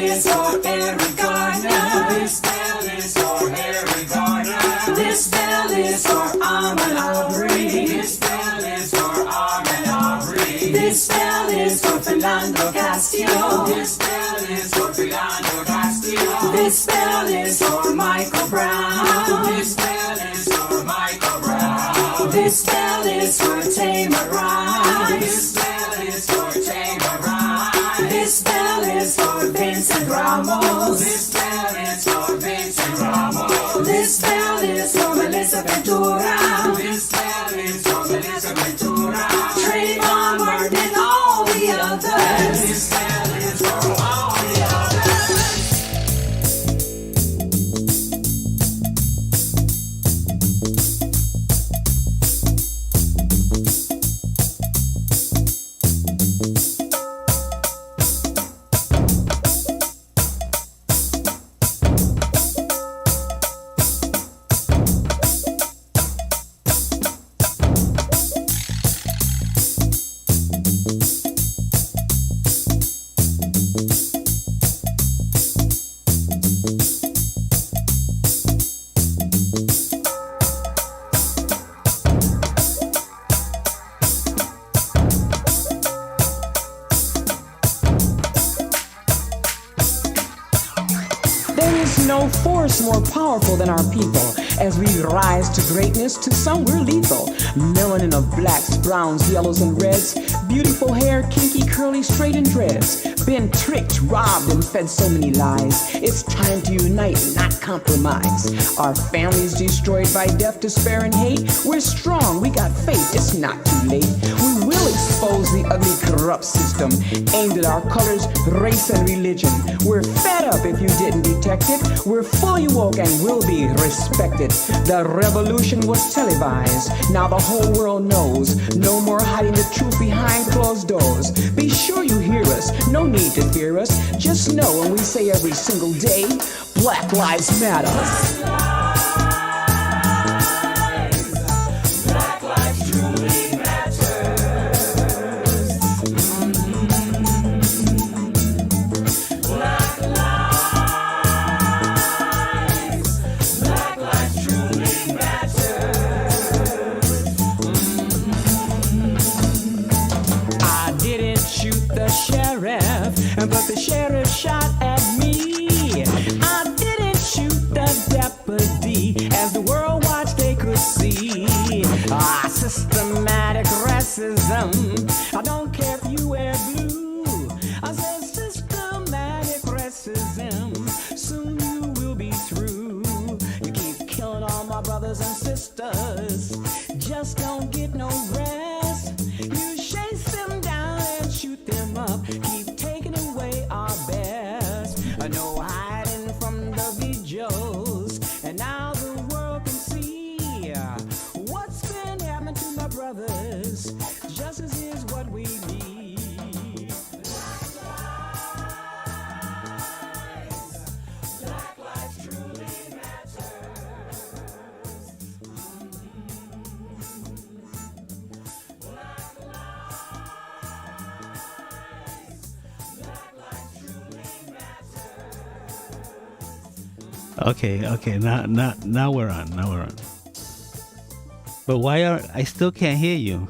is for Eric Gardner. This bell is for Eric Gardner. This bell is for Ahmed Aubrey. This bell is for Ahmed Aubrey. This bell is for Fernando Castillo. This bell is for Fernando Castillo. This bell is for Michael Brown. This bell is for Michael Brown. This bell is for Tamar Rice. This bell is for Tamar Rice. This bell is for Vincent Ramos. This bell is for Vincent Ramos. This bell is for Melissa Ventura. This bell is for Melissa Ventura. Trayvon Martin and all the others. This bell is for all the others. No force more powerful than our people. As we rise to greatness, to some we're lethal. Melanin of blacks, browns, yellows, and reds. Beautiful hair, kinky, curly, straight, and dreads. Been tricked, robbed, and fed so many lies. It's time to unite, not compromise. Our families destroyed by death, despair, and hate. We're strong, we got faith, it's not too late. We will expose the ugly, corrupt system aimed at our colors, race, and religion. We're fed up if you didn't detect it. We're fully woke and will be respected. The revolution was televised. Now the whole world knows. No more hiding the truth behind closed doors. Be sure you hear us. No need to fear us. Just know when we say every single day, Black Lives Matter. But the sheriff shot at me. I didn't shoot the deputy. As the world watched, they could see. Systematic racism. I don't care if you wear blue. I said systematic racism. Soon you will be through. You keep killing all my brothers and sisters. Just don't get no rest. You chase them down and shoot them up. Keep taking away our best. No hiding from the videos. And now the world can see what's been happening to my brothers. Justice is what we need. Black lives truly matter. Okay, now we're on. But why are I still can't hear you?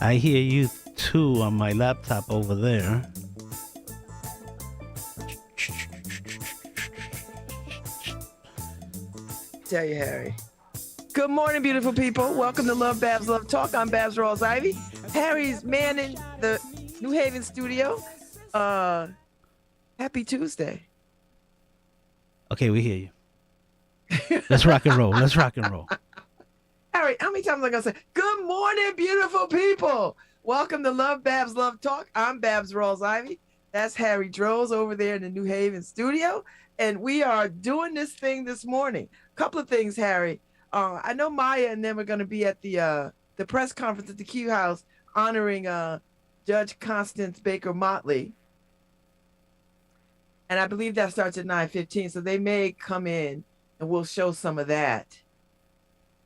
I hear you too on my laptop over there. Tell you, Harry. Good morning, beautiful people. Welcome to LoveBabz, LoveTalk. I'm Babz Rawls-Ivy. Harry's manning the New Haven studio. Happy Tuesday. Okay, we hear you. Let's rock and roll. Harry, how many times am I going to say, good morning, beautiful people. Welcome to LoveBabz, LoveTalk. I'm Babz Rawls-Ivy. That's Harry Droz over there in the New Haven studio. And we are doing this thing this morning. A couple of things, Harry. I know Maya and them are going to be at the press conference at the Q House honoring Judge Constance Baker Motley. And I believe that starts at 9:15. So they may come in and we'll show some of that.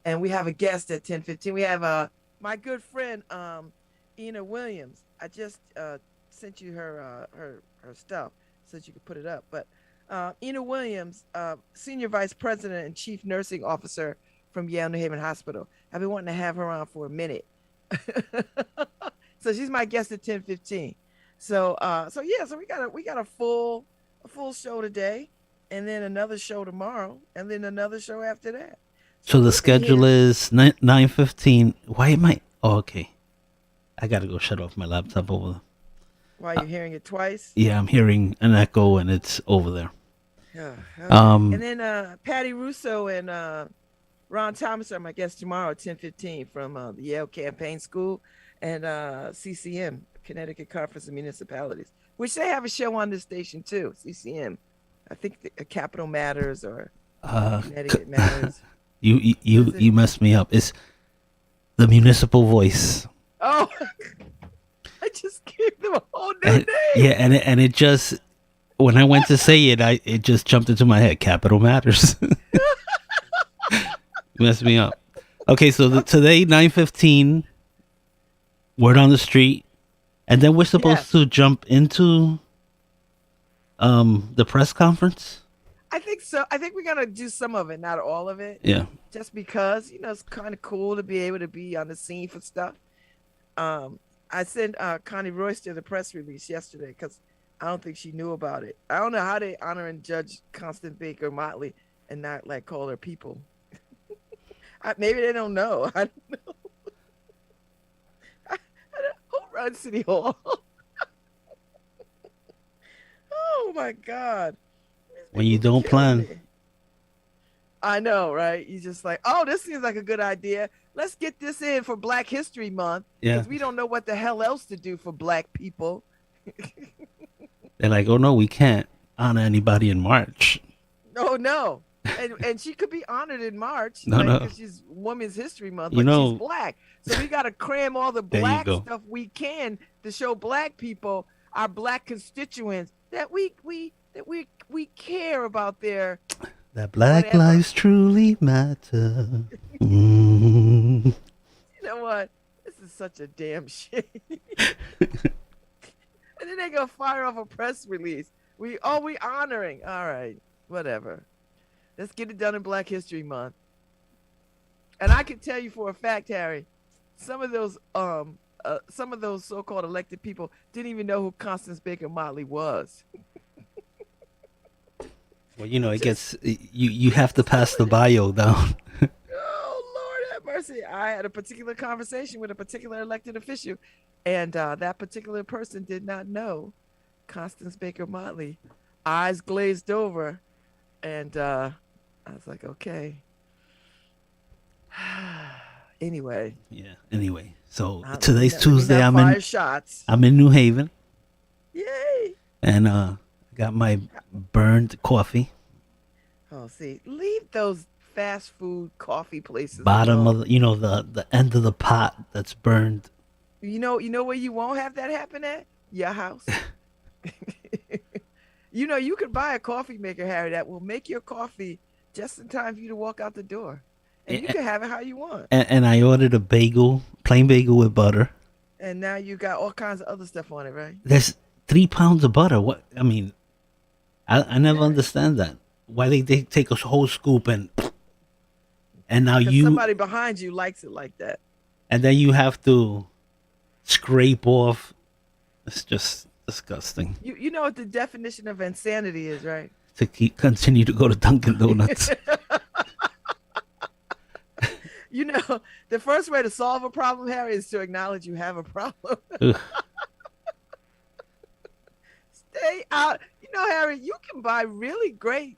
And we have a guest at 10:15. We have my good friend Ina Williams. I just sent you her stuff so that you could put it up. But Ina Williams, senior vice president and chief nursing officer from Yale New Haven Hospital. I've been wanting to have her on for a minute. So she's my guest at 10:15. So yeah, so we got a full show today, and then another show tomorrow, and then another show after that. So the schedule is 9:15. Why am I? Oh, okay. I gotta go shut off my laptop over there. Why you're hearing it twice? Yeah, I'm hearing an echo, and it's over there. Yeah. Okay. And then Patty Russo and Ron Thomas are my guests tomorrow at 10:15 from the Yale Campaign School and CCM, Connecticut Conference of Municipalities, which they have a show on this station too. CCM, I think Capital Matters or Connecticut Matters. You messed me up. It's the Municipal Voice. Oh, I just gave them a whole new name. Yeah, and it just, when I went to say it, it just jumped into my head. Capital Matters. Messed me up. Okay, so today 9:15, word on the street, and then we're supposed to jump into the press conference. I think so. I think we're gonna do some of it, not all of it. Yeah. Just because it's kind of cool to be able to be on the scene for stuff. I sent Connie Royster the press release yesterday because I don't think she knew about it. I don't know how they honor and judge Constance Baker Motley and not like call her people. Maybe they don't know. I don't know. Who runs City Hall? Oh my God. When you don't plan. I know, right? You just like, oh, this seems like a good idea. Let's get this in for Black History Month. Yeah. Because we don't know what the hell else to do for Black people. They're like, oh no, we can't honor anybody in March. Oh no. And she could be honored in March. No. Because she's Women's History Month, but she's Black. So we got to cram all the Black stuff we can to show Black people, our Black constituents, that we care about their... That Black lives truly matter. Mm. You know what? This is such a damn shame. And then they go fire off a press release. We honoring. All right, whatever. Let's get it done in Black History Month. And I can tell you for a fact, Harry, some of those so-called elected people didn't even know who Constance Baker Motley was. Well, it gets you have to pass the bio down. Oh, Lord have mercy. I had a particular conversation with a particular elected official, and that particular person did not know Constance Baker Motley. Eyes glazed over, and I was like, okay. Anyway. Yeah. Anyway, so today's Tuesday. I'm in New Haven. Yay! And got my burned coffee. Oh, see, leave those fast food coffee places. Bottom of the end of the pot that's burned. You know where you won't have that happen at? Your house. You could buy a coffee maker, Harry, that will make your coffee just in time for you to walk out the door. And you can have it how you want. And I ordered a plain bagel with butter. And now you got all kinds of other stuff on it, right? There's 3 pounds of butter. What? I mean, I never understand that. Why they take a whole scoop and now somebody behind you likes it like that. And then you have to scrape off. It's just disgusting. You know what the definition of insanity is, right? To continue to go to Dunkin' Donuts. The first way to solve a problem, Harry, is to acknowledge you have a problem. Stay out. Harry, you can buy really great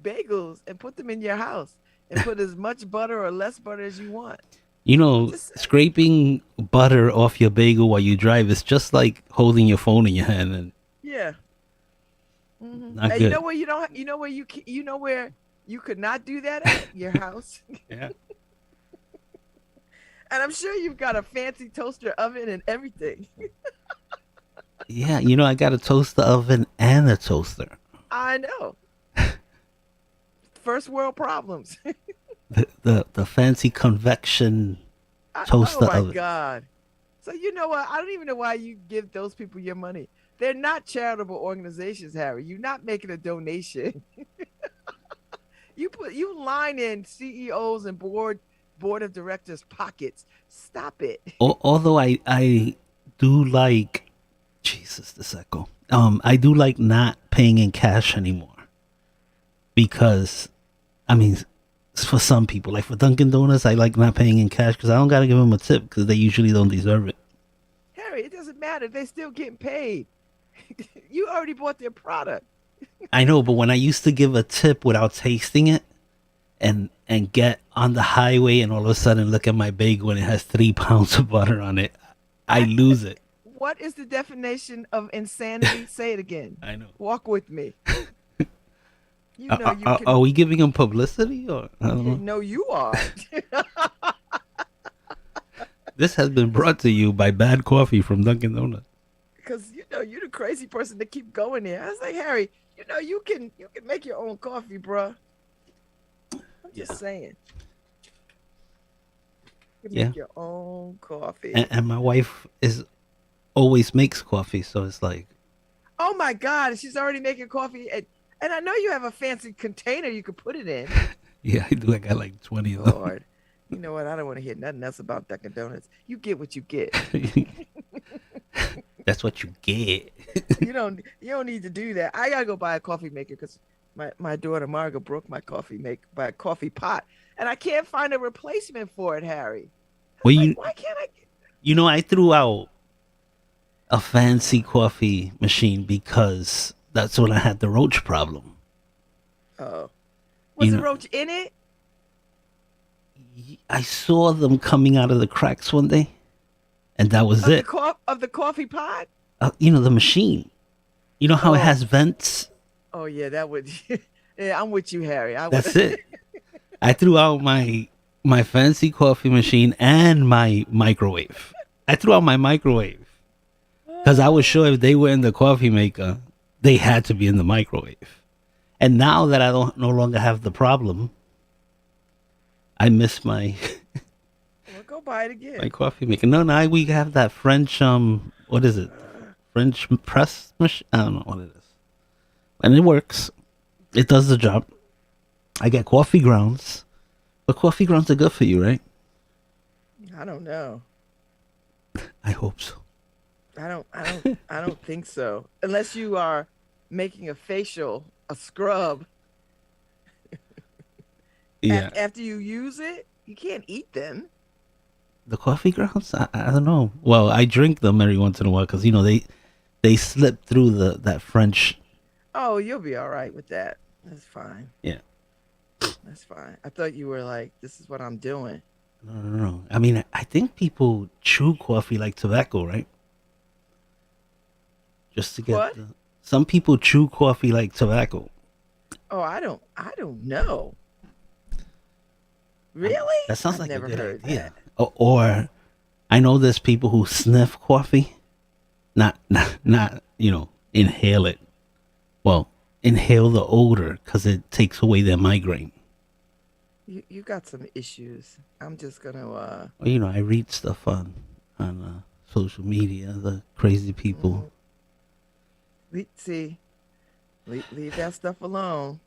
bagels and put them in your house and put as much butter or less butter as you want. Scraping butter off your bagel while you drive is just like holding your phone in your hand. And yeah. Mm-hmm. Not and good. Where you could not do that at your house. Yeah. And I'm sure you've got a fancy toaster oven and everything. Yeah, I got a toaster oven and a toaster. I know. First world problems. The fancy convection toast Oh the my oven. God. So you know what? I don't even know why you give those people your money. They're not charitable organizations, Harry. You're not making a donation. You line in CEOs and board of directors pockets. Stop it. Although I do like Jesus this echo. I do like not paying in cash anymore because I mean for some people like for Dunkin' Donuts I like not paying in cash because I don't gotta give them a tip because they usually don't deserve it. Harry, it doesn't matter. They're still getting paid. You already bought their product. I know, but when I used to give a tip without tasting it and get on the highway and all of a sudden look at my bagel and it has 3 pounds of butter on it, I lose it. What is the definition of insanity? Say it again. I know. Walk with me. You know you can. Are we giving them publicity or I don't know? No, you are. This has been brought to you by bad coffee from Dunkin' Donuts. Because you know you're the crazy person to keep going there. I was like, Harry, you know you can make your own coffee, bruh. I'm just saying. You can make your own coffee. And my wife always makes coffee, so it's like, Oh my God, she's already making coffee, and I know you have a fancy container you could put it in. yeah, I do. I got like 20 of them. Lord, you know what? I don't want to hear nothing else about Dunkin' Donuts. You get what you get. That's what you get. You don't need to do that. I gotta go buy a coffee maker because my daughter Marga broke my coffee pot, and I can't find a replacement for it, Harry. Well, Why can't I? I threw out a fancy coffee machine because that's when I had the roach problem. Oh, was You the know- roach in it? I saw them coming out of the cracks one day, and that was it. Of the coffee pot? The machine. You know how it Oh. has vents? Oh yeah, that would. Yeah, I'm with you, Harry. I would. That's it. I threw out my fancy coffee machine and my microwave. I threw out my microwave because I was sure if they were in the coffee maker, they had to be in the microwave. And now that I don't no longer have the problem, I miss my Well, go buy it again. my coffee maker. No, now we have that French what is it? French press machine? I don't know what it is. And it works. It does the job. I get coffee grounds. But coffee grounds are good for you, right? I don't know. I hope so. I don't think so. Unless you are making a facial, a scrub. Yeah. After you use it, you can't eat them. The coffee grounds? I don't know. Well, I drink them every once in a while because, they slip through that French. Oh, you'll be all right with that. That's fine. Yeah. That's fine. I thought you were like, this is what I'm doing. No. I mean, I think people chew coffee like tobacco, right? Just to get What? some people chew coffee like tobacco. Oh, I don't know. Really? That sounds I've like never a good heard idea. that. Or I know there's people who sniff coffee, not inhale it. Well, inhale the odor because it takes away their migraine. You got some issues. I'm just gonna Well, I read stuff on social media, the crazy people. leave that stuff alone.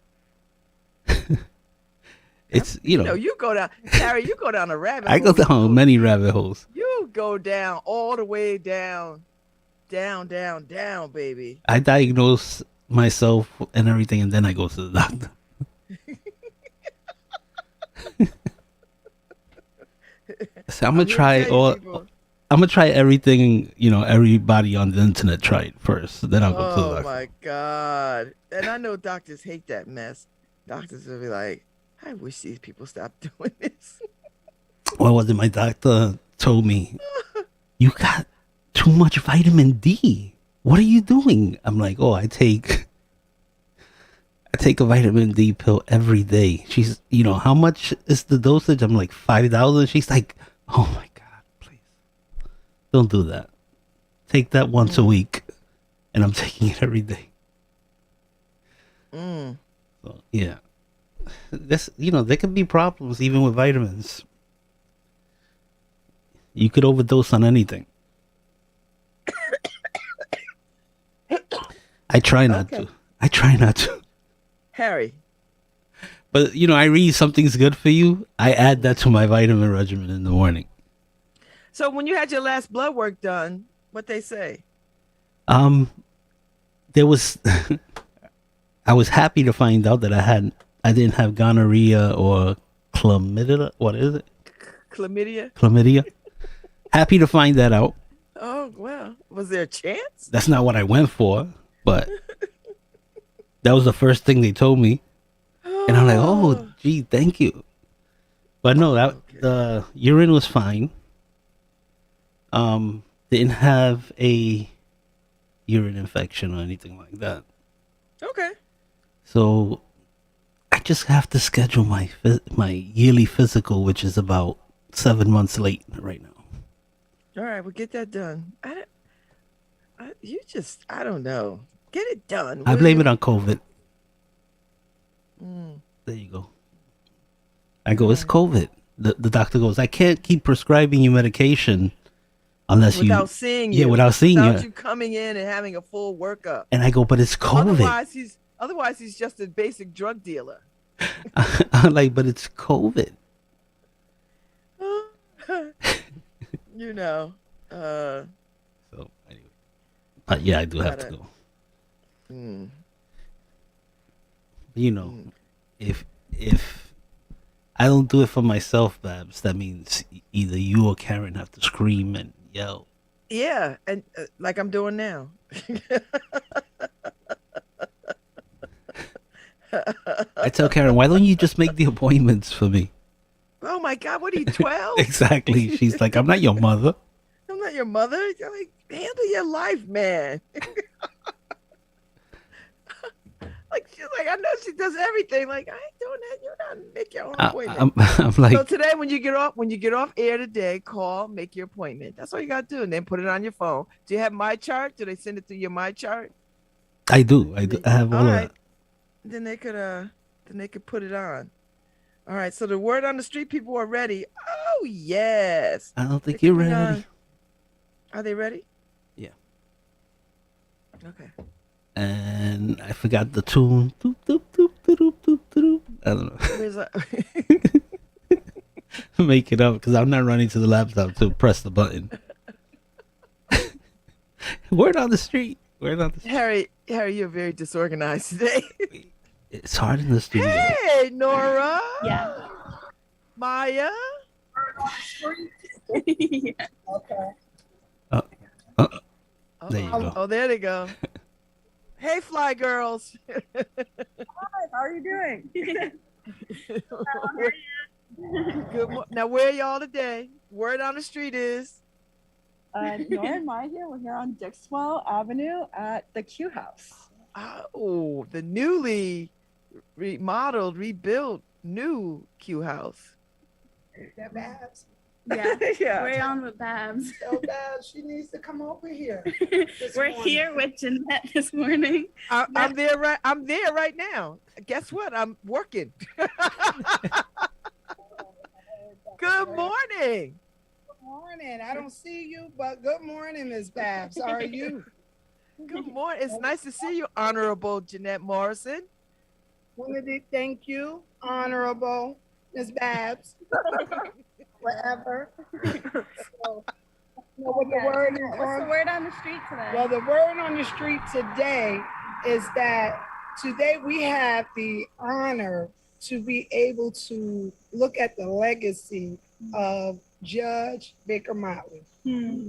It's You go down, Harry. You go down a rabbit. I go hole. down many rabbit holes. You go down all the way down, baby. I diagnose myself and everything, and then I go to the doctor. So I'm gonna try tell you, people. I'm gonna try everything. Everybody on the internet tried first. Then I'll go to the Oh doctor. my God! And I know doctors hate that mess. Doctors will be like, "I wish these people stopped doing this." What was it? My doctor told me, "You got too much vitamin D. What are you doing?" I'm like, "Oh, I take a vitamin D pill every day." She's, how much is the dosage? I'm like 5,000. She's like, "Oh my God, please don't do that. Take that once a week," and I'm taking it every day. So yeah, there can be problems even with vitamins. You could overdose on anything. I try not to. I try not to. Harry. But, you know, I read something's good for you. I add that to my vitamin regimen in the morning. So when you had your last blood work done, what they say? There was, I was happy to find out that I didn't have gonorrhea or chlamydia. What is it? Chlamydia? Chlamydia. Happy to find that out. Oh, well, was there a chance? That's not what I went for, but that was the first thing they told me. And I'm like, oh, gee, thank you. But no, the urine was fine. Didn't have a urine infection or anything like that. Okay. So I just have to schedule my yearly physical, which is about 7 months late right now. All right, we'll get that done. I don't know. Get it done. I blame it on COVID. There you go. I go, it's COVID. The doctor goes, I can't keep prescribing you medication unless without seeing you. Yeah, without seeing you. Without you coming in and having a full workup. And I go, but it's COVID. Otherwise he's just a basic drug dealer. I'm like, but it's COVID. You know. So anyway. But yeah, I do have to go. You know, if I don't do it for myself, Babz, that means either you or Karen have to scream and yell. Yeah, and like I'm doing now. I tell Karen, why don't you just make the appointments for me? Oh my God, what are you, 12? Exactly. She's like, I'm not your mother. I'm not your mother. You're like, handle your life, man. Like, she's like, I know she does everything. Like, I ain't doing that. You're not make your own appointment. I'm like, so today, when you get off air today, call, make your appointment. That's all you gotta do, and then put it on your phone. Do you have my chart? Do they send it through your my chart? I do. I have all right. Of that. Then they could put it on. All right. So the word on the street, people are ready. Oh yes. I don't think you're ready. Are they ready? Yeah. Okay. And I forgot the tune. Doop, doop, doop, doop, doop, doop. I don't know. Make it up because I'm not running to the laptop to press the button. Word on the street. Word on the street. Harry, you're very disorganized today. It's hard in the studio. Hey, Nora. Yeah. Maya. Yeah. Okay. There you go. Oh, there they go. Hey, fly girls. Hi, how are you doing? Good now, where are y'all today? Word on the street is. Nora and Maya here. We're here on Dixwell Avenue at the Q House. Oh, the newly remodeled, rebuilt, new Q House. That Babz. Yeah. Yeah. We're on with Babz. So Babz, she needs to come over here. We're here with Jeanette this morning. I'm there right now. Guess what? I'm working. Good morning. Good morning. I don't see you, but good morning, Ms. Babz. How are you? Good morning. It's nice to see you, Honorable Jeanette Morrison. Wanted to thank you, Honorable Ms. Babz. Whatever. So, what the word is What's the word on the street today? Well, the word on the street today is that today we have the honor to be able to look at the legacy of Judge Baker Motley.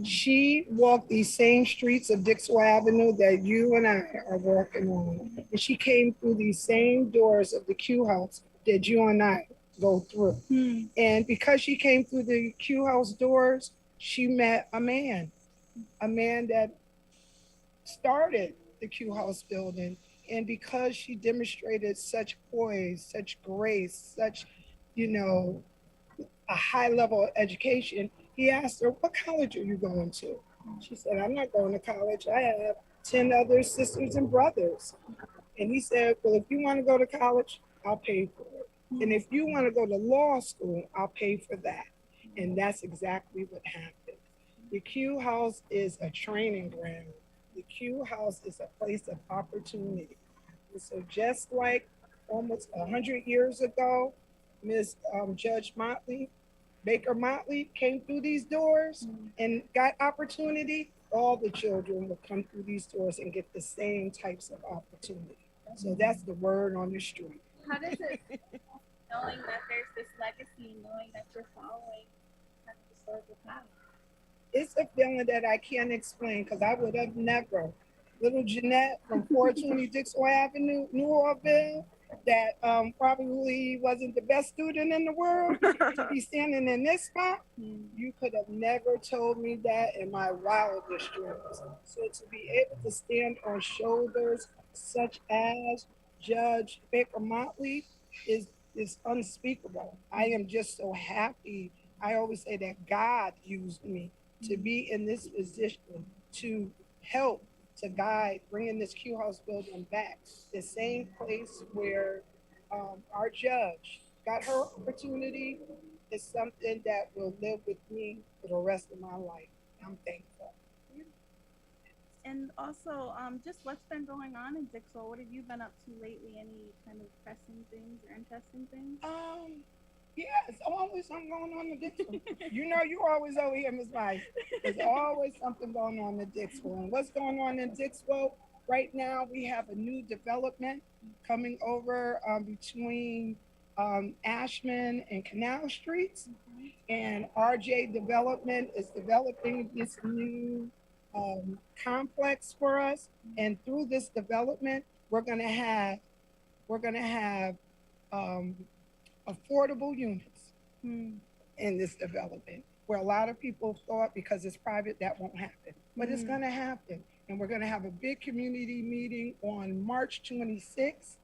She walked these same streets of Dixwell Avenue that you and I are walking on. And she came through these same doors of the Q House that you and I go through. And because she came through the Q House doors, she met a man that started the Q House building. And because she demonstrated such poise, such grace, such, a high level of education, he asked her, what college are you going to? She said, I'm not going to college. I have 10 other sisters and brothers. And he said, well, if you want to go to college, I'll pay for it. And if you want to go to law school, I'll pay for that. And that's exactly what happened. The Q House is a training ground. The Q House is a place of opportunity. And so just like almost 100 years ago, Miss Judge Motley, Baker Motley came through these doors and got opportunity, all the children will come through these doors and get the same types of opportunity. So that's the word on the street. How does it, knowing that there's this legacy, knowing that you're following kind of historical path? It's a feeling that I can't explain because I would have never, little Jeanette from 420 Dixon Avenue, New Orleans, that probably wasn't the best student in the world, to be standing in this spot. You could have never told me that in my wildest dreams. So to be able to stand on shoulders such as Judge Baker Motley is unspeakable. I am just so happy. I always say that God used me to be in this position to help, to guide, bringing this Q House building back. The same place where our judge got her opportunity is something that will live with me for the rest of my life. I'm thankful. And also, just what's been going on in Dixwell? What have you been up to lately? Any kind of pressing things or interesting things? Yeah, it's always something going on in Dixwell. You know, you always over here, Ms. Rice. There's always something going on in Dixwell. And what's going on in Dixwell? Right now, we have a new development coming over between Ashman and Canal Streets. And RJ Development is developing this new complex for us. And through this development, we're gonna have affordable units in this development, where a lot of people thought because it's private that won't happen, but it's gonna happen. And we're gonna have a big community meeting on March 26th.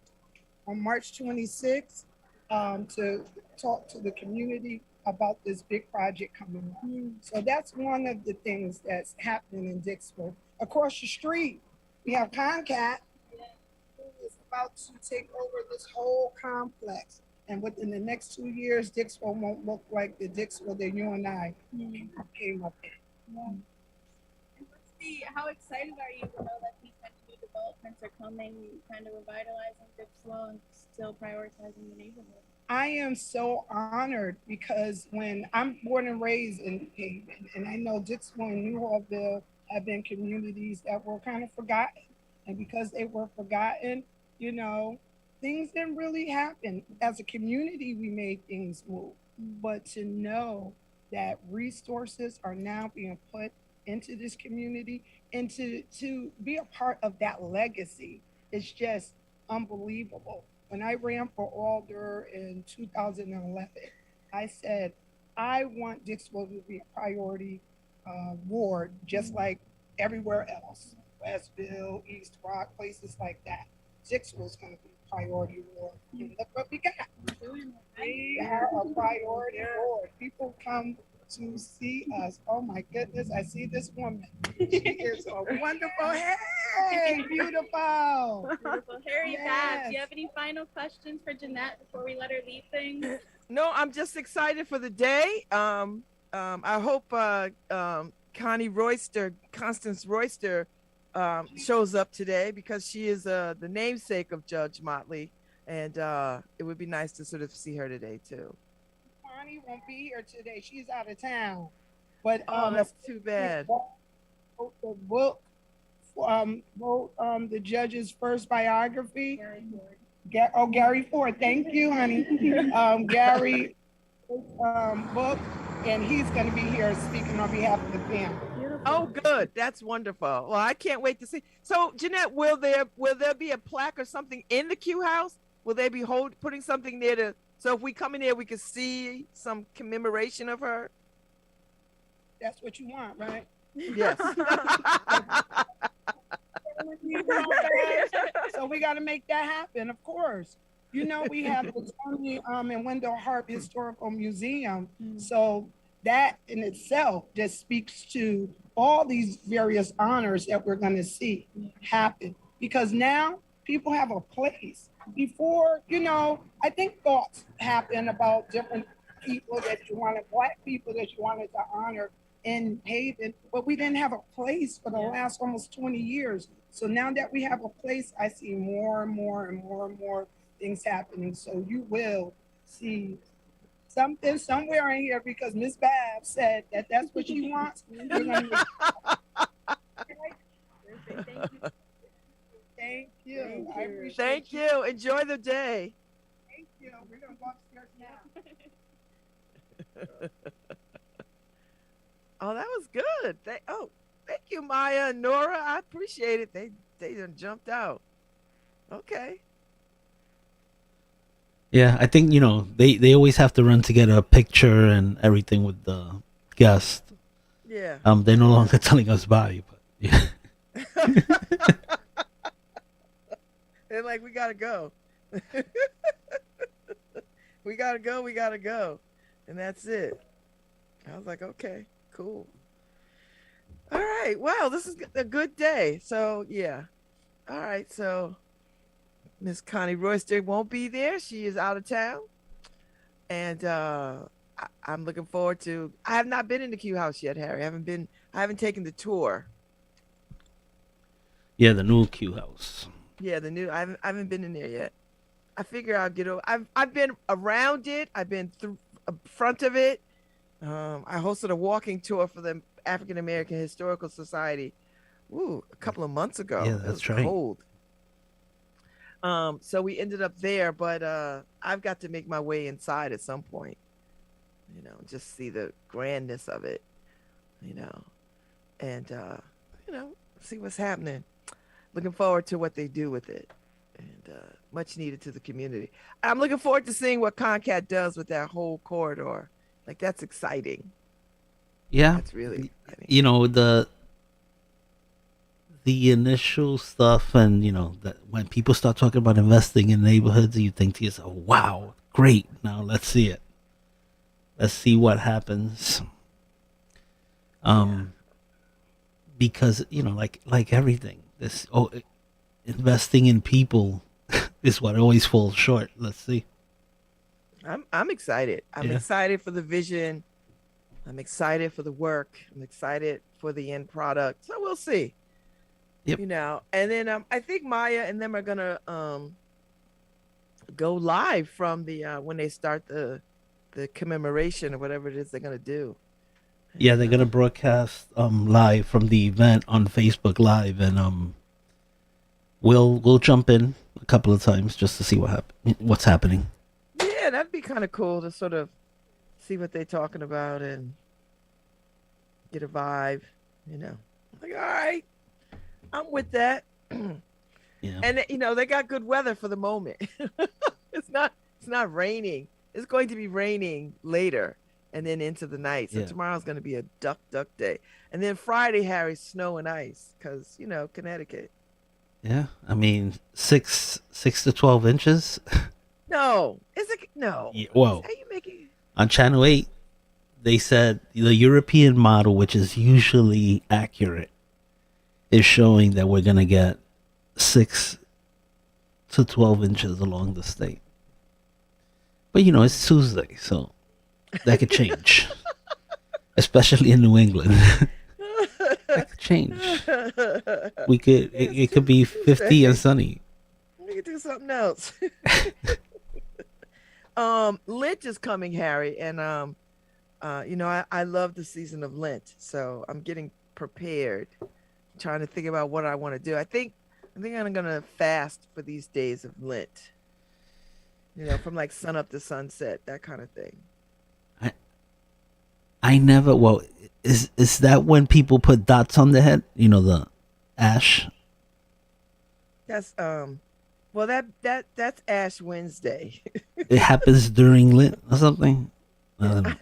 To talk to the community about this big project coming up. So that's one of the things that's happening in Dixville. Across the street, we have Concat, who is about to take over this whole complex. And within the next 2 years, Dixville won't look like the Dixville that you and I came up in. And how excited are you to know that these kind of new developments are coming, kind of revitalizing Dixville and still prioritizing the neighborhood? I am so honored because when I'm born and raised in Haven, and I know Dixville and New Hallville have been communities that were kind of forgotten. And because they were forgotten, you know, things didn't really happen. As a community, we made things move. But to know that resources are now being put into this community and to be a part of that legacy is just unbelievable. When I ran for alder in 2011, I said, I want Dixville to be a priority ward, just like everywhere else, Westville, East Rock, places like that. Dixville is going to be a priority ward. And look what we got. We are a priority ward. People come to see us. Oh my goodness, I see this woman. She is a wonderful, hey, beautiful. Beautiful. Harry Yes. Babz, do you have any final questions for Jeanette before we let her leave things? No, I'm just excited for the day. I hope Constance Royster shows up today because she is the namesake of Judge Motley, and it would be nice to sort of see her today too. Connie won't be here today. She's out of town. But That's too bad. Wrote the book, wrote the judge's first biography. Gary Ford. Gary Ford. Thank you, honey. Gary book, and he's going to be here speaking on behalf of the family. Oh, good. That's wonderful. Well, I can't wait to see. So, Jeanette, will there be a plaque or something in the Q House? Will they be putting something there to? So if we come in here, we can see some commemoration of her. That's what you want, right? Yes. So we got to make that happen, of course. You know, we have the Tony and Wendell Harp Historical Museum. So that in itself just speaks to all these various honors that we're going to see happen. Because now people have a place. Before, you know, I think thoughts happen about different people that you wanted, black people that you wanted to honor in Haven, but we didn't have a place for the last almost 20 years. So now that we have a place, I see more and more and more and more things happening. So you will see something somewhere in here because Miss Babz said that that's what she wants. We're gonna Thank you. I appreciate Thank you. Enjoy the day. Thank you. We're gonna go upstairs now. Oh, that was good. Thank you, Maya and Nora. I appreciate it. They done jumped out. Okay. Yeah, I think they always have to run to get a picture and everything with the guest. Yeah. They're no longer telling us bye, but yeah. They're like, we gotta go. We gotta go. And that's it. I was like, okay, cool. All right. Well, this is a good day. So yeah. All right. So Miss Connie Royster won't be there. She is out of town. And I'm looking forward to I have not been in the Q house yet, Harry. I haven't taken the tour. Yeah, the new Q house. Yeah, I haven't been in there yet. I figure I'll get over. I've been around it. I've been through front of it. I hosted a walking tour for the African American Historical Society. A couple of months ago. Yeah, It that's was right. cold. So we ended up there, but I've got to make my way inside at some point. Just see the grandness of it. And see what's happening. Looking forward to what they do with it, and much needed to the community. I'm looking forward to seeing what Concat does with that whole corridor. Like, that's exciting. Yeah, That's really exciting. the initial stuff, and that when people start talking about investing in neighborhoods, you think to yourself, "Wow, great! Now let's see it. Let's see what happens." Because like everything, investing in people is what always falls short. Let's see. I'm excited. I'm Yeah. excited for the vision. I'm excited for the work. I'm excited for the end product. So we'll see. Yep. And then I think Maya and them are gonna go live from the when they start the commemoration or whatever it is they're gonna do. Yeah, they're gonna broadcast live from the event on Facebook Live, and we'll jump in a couple of times just to see what's happening. Yeah, that'd be kind of cool to sort of see what they're talking about and get a vibe. Like, all right, I'm with that. Yeah. And they got good weather for the moment. It's not raining. It's going to be raining later and then into the night. So Yeah. tomorrow's going to be a duck day. And then Friday, Harry, snow and ice because, Connecticut. Yeah, I mean 6 to 12 inches. No, is it? No. Yeah, whoa. How you making? On Channel 8, they said the European model, which is usually accurate, is showing that we're gonna get 6 to 12 inches along the state. But it's Tuesday, so that could change, especially in New England. That could change. It could be 50 and sunny. We could do something else. Lent is coming, Harry, and I love the season of Lent, so I'm getting prepared, trying to think about what I want to do. I think I'm gonna fast for these days of Lent. From like sun up to sunset, that kind of thing. I never. Well, is that when people put dots on their head? The ash. That's well, that's Ash Wednesday. It happens during Lent or something. I don't know.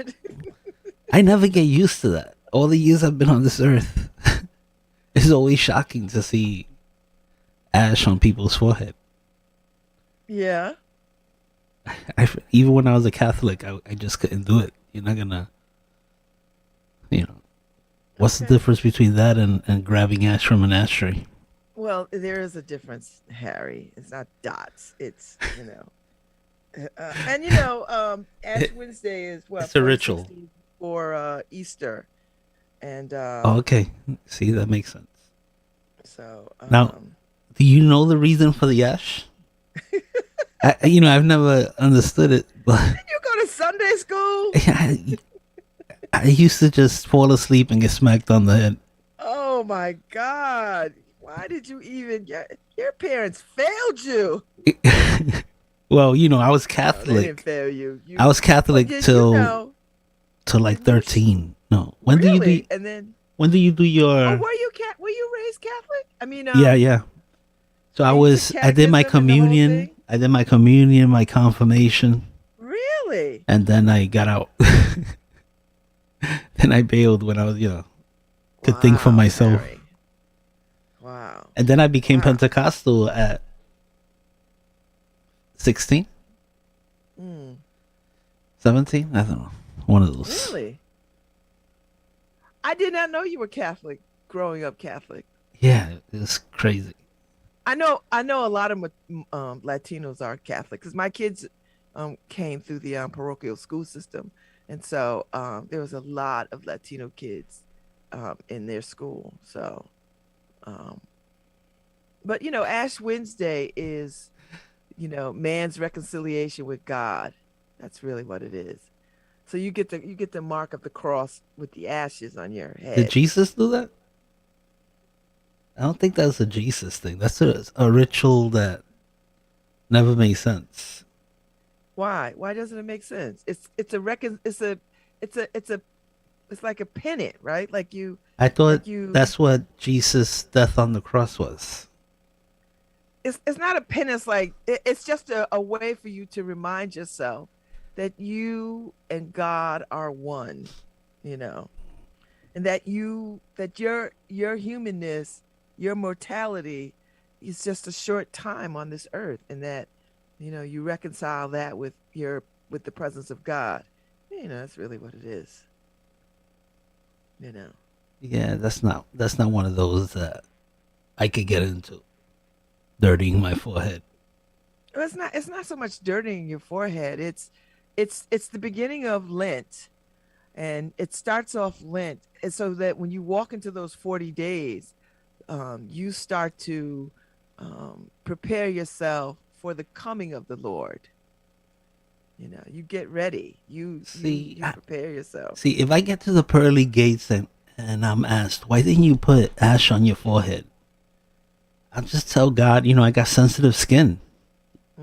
I never get used to that. All the years I've been on this earth, it's always shocking to see ash on people's forehead. Yeah. Even when I was a Catholic, I just couldn't do it. You're not gonna, what's the difference between that and grabbing ash from an ashtray? Well, there is a difference, Harry. It's not dots. It's And Ash Wednesday is what It's a 46 ritual. days before Easter, and Oh, okay. See, that makes sense. so Now, do you know the reason for the ash? I've never understood it, but you go to Sunday school. I used to just fall asleep and get smacked on the head. Oh my God! Why did you even? Your parents failed you. Well, I was No, they Catholic. didn't fail you. I was Catholic Well, till like you were 13. No, when do you do? really, and then When do you do oh, your? were you raised Catholic? I mean, Yeah, yeah. So and you took I did my catechism and the whole communion. thing? I did my communion, my confirmation, Really? and then I got out. Then I bailed when I was, could think for Wow, myself. Harry. Wow. And then I became Wow. Pentecostal at 16, Mm, 17. I don't know. One of those. really? I did not know you were Catholic. Growing up Catholic. Yeah, it's crazy. I know a lot of Latinos are Catholic because my kids came through the parochial school system, and so there was a lot of Latino kids in their school. So, but Ash Wednesday is man's reconciliation with God. That's really what it is. So you get the mark of the cross with the ashes on your head. Did Jesus do that? I don't think that's a Jesus thing. That's a ritual that never made sense. Why? Why doesn't it make sense? It's like a pennant, right? Like I thought you that's what Jesus' death on the cross was. it's not a pennant. It's like it's just a way for you to remind yourself that you and God are one, and that your humanness, your mortality is just a short time on this earth, and that you reconcile that with the presence of God. That's really what it is. Yeah, that's not one of those that I could get into. Dirtying my forehead. Well, it's not so much dirtying your forehead. It's the beginning of Lent, and it starts off Lent, and so that when you walk into those 40 days, you start to prepare yourself for the coming of the Lord. You get ready. You prepare yourself. See, if I get to the pearly gates and I'm asked, why didn't you put ash on your forehead? I'll just tell God, I got sensitive skin.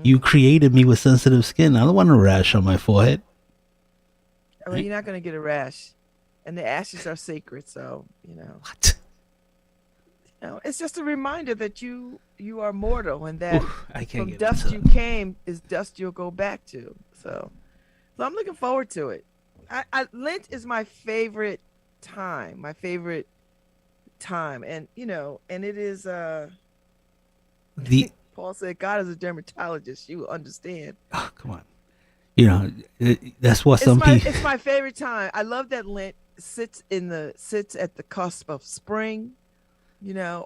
You created me with sensitive skin. I don't want a rash on my forehead. Well, you're not going to get a rash, and the ashes are sacred. So What? it's just a reminder that you are mortal, and that Oof, I can't from get dust into you that. came is dust you'll go back to. So I'm looking forward to it. Lent is my favorite time. And and it is The Paul said God is a dermatologist. You will understand. oh, come on. That's what It's some people. it's my favorite time. I love that Lent sits at the cusp of spring,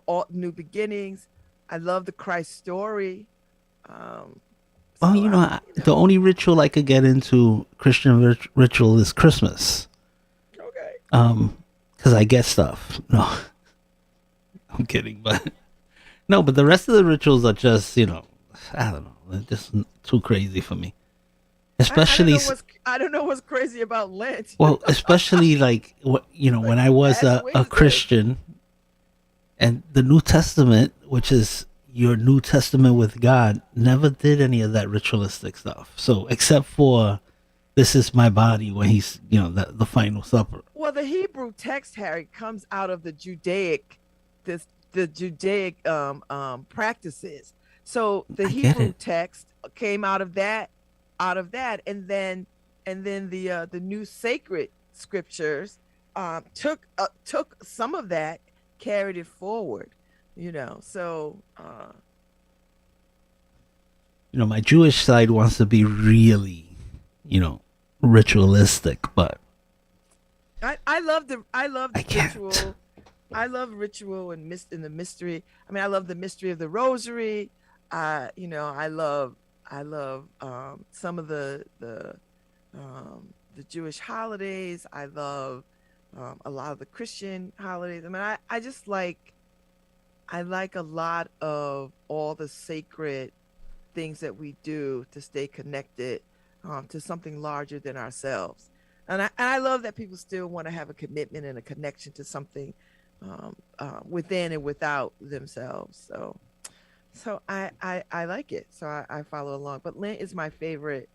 all new beginnings. I love the Christ story. Oh, the only ritual I could get into Christian ritual is Christmas. Okay. Because I get stuff. No, I'm kidding, but no, but the rest of the rituals are just, I don't know, they're just too crazy for me. Especially, I don't know what's crazy about Lent. well, especially like when I was Ash a Wednesday. Christian, and the New Testament, which is your New Testament with God, never did any of that ritualistic stuff. So except for this is my body when he's the final supper. Well, the Hebrew text, Harry, comes out of the Judaic practices. So the I get Hebrew it. text came out of that, and then the new sacred scriptures took some of that, carried it forward. So My Jewish side wants to be really, ritualistic, but I love the I can't. ritual. I love ritual and the mystery. I mean, I love the mystery of the rosary. I I love some of the Jewish holidays. I love a lot of the Christian holidays. I mean, I just I like a lot of all the sacred things that we do to stay connected to something larger than ourselves. And I love that people still want to have a commitment and a connection to something within and without themselves. So I like it. So I follow along. But Lent is my favorite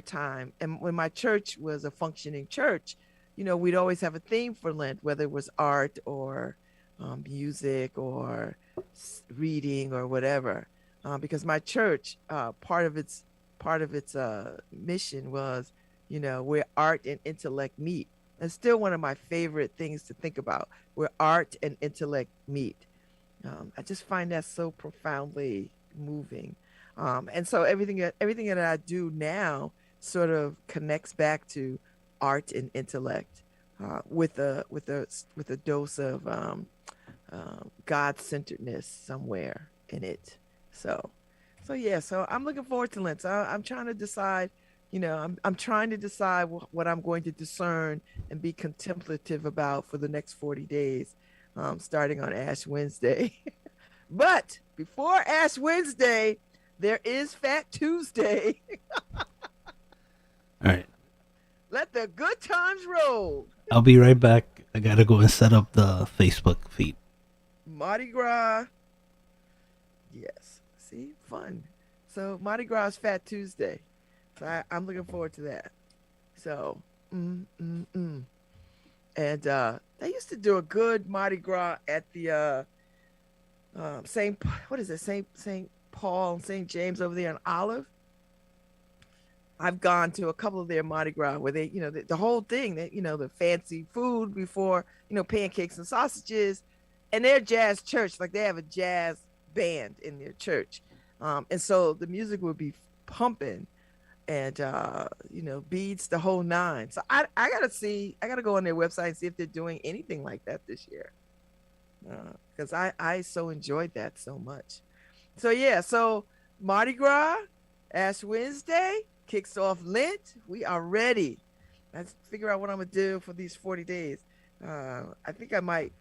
time. And when my church was a functioning church, we'd always have a theme for Lent, whether it was art or music or reading or whatever. Because my church, part of its mission was, where art and intellect meet. And still one of my favorite things to think about, where art and intellect meet. I just find that so profoundly moving. And so everything that I do now sort of connects back to art and intellect with a dose of God centeredness somewhere in it. So yeah. So I'm looking forward to Lent. So I'm trying to decide. I'm trying to decide what I'm going to discern and be contemplative about for the next 40 days, starting on Ash Wednesday. But before Ash Wednesday, there is Fat Tuesday. All right. Let the good times roll. I'll be right back. I gotta go and set up the Facebook feed. Mardi Gras. Yes. See, fun. So Mardi Gras is Fat Tuesday. So I'm looking forward to that. So, and they used to do a good Mardi Gras at the Saint, what is it, Saint Paul and Saint James over there in Olive. I've gone to a couple of their Mardi Gras where they, the whole thing that, the fancy food before, pancakes and sausages, and their jazz church, like they have a jazz band in their church. And so the music would be pumping and, beads, the whole nine. So I gotta go on their website and see if they're doing anything like that this year. Because I so enjoyed that so much. So yeah, so Mardi Gras, Ash Wednesday kicks off Lent. We are ready. Let's figure out what I'm gonna do for these 40 days. I think I might.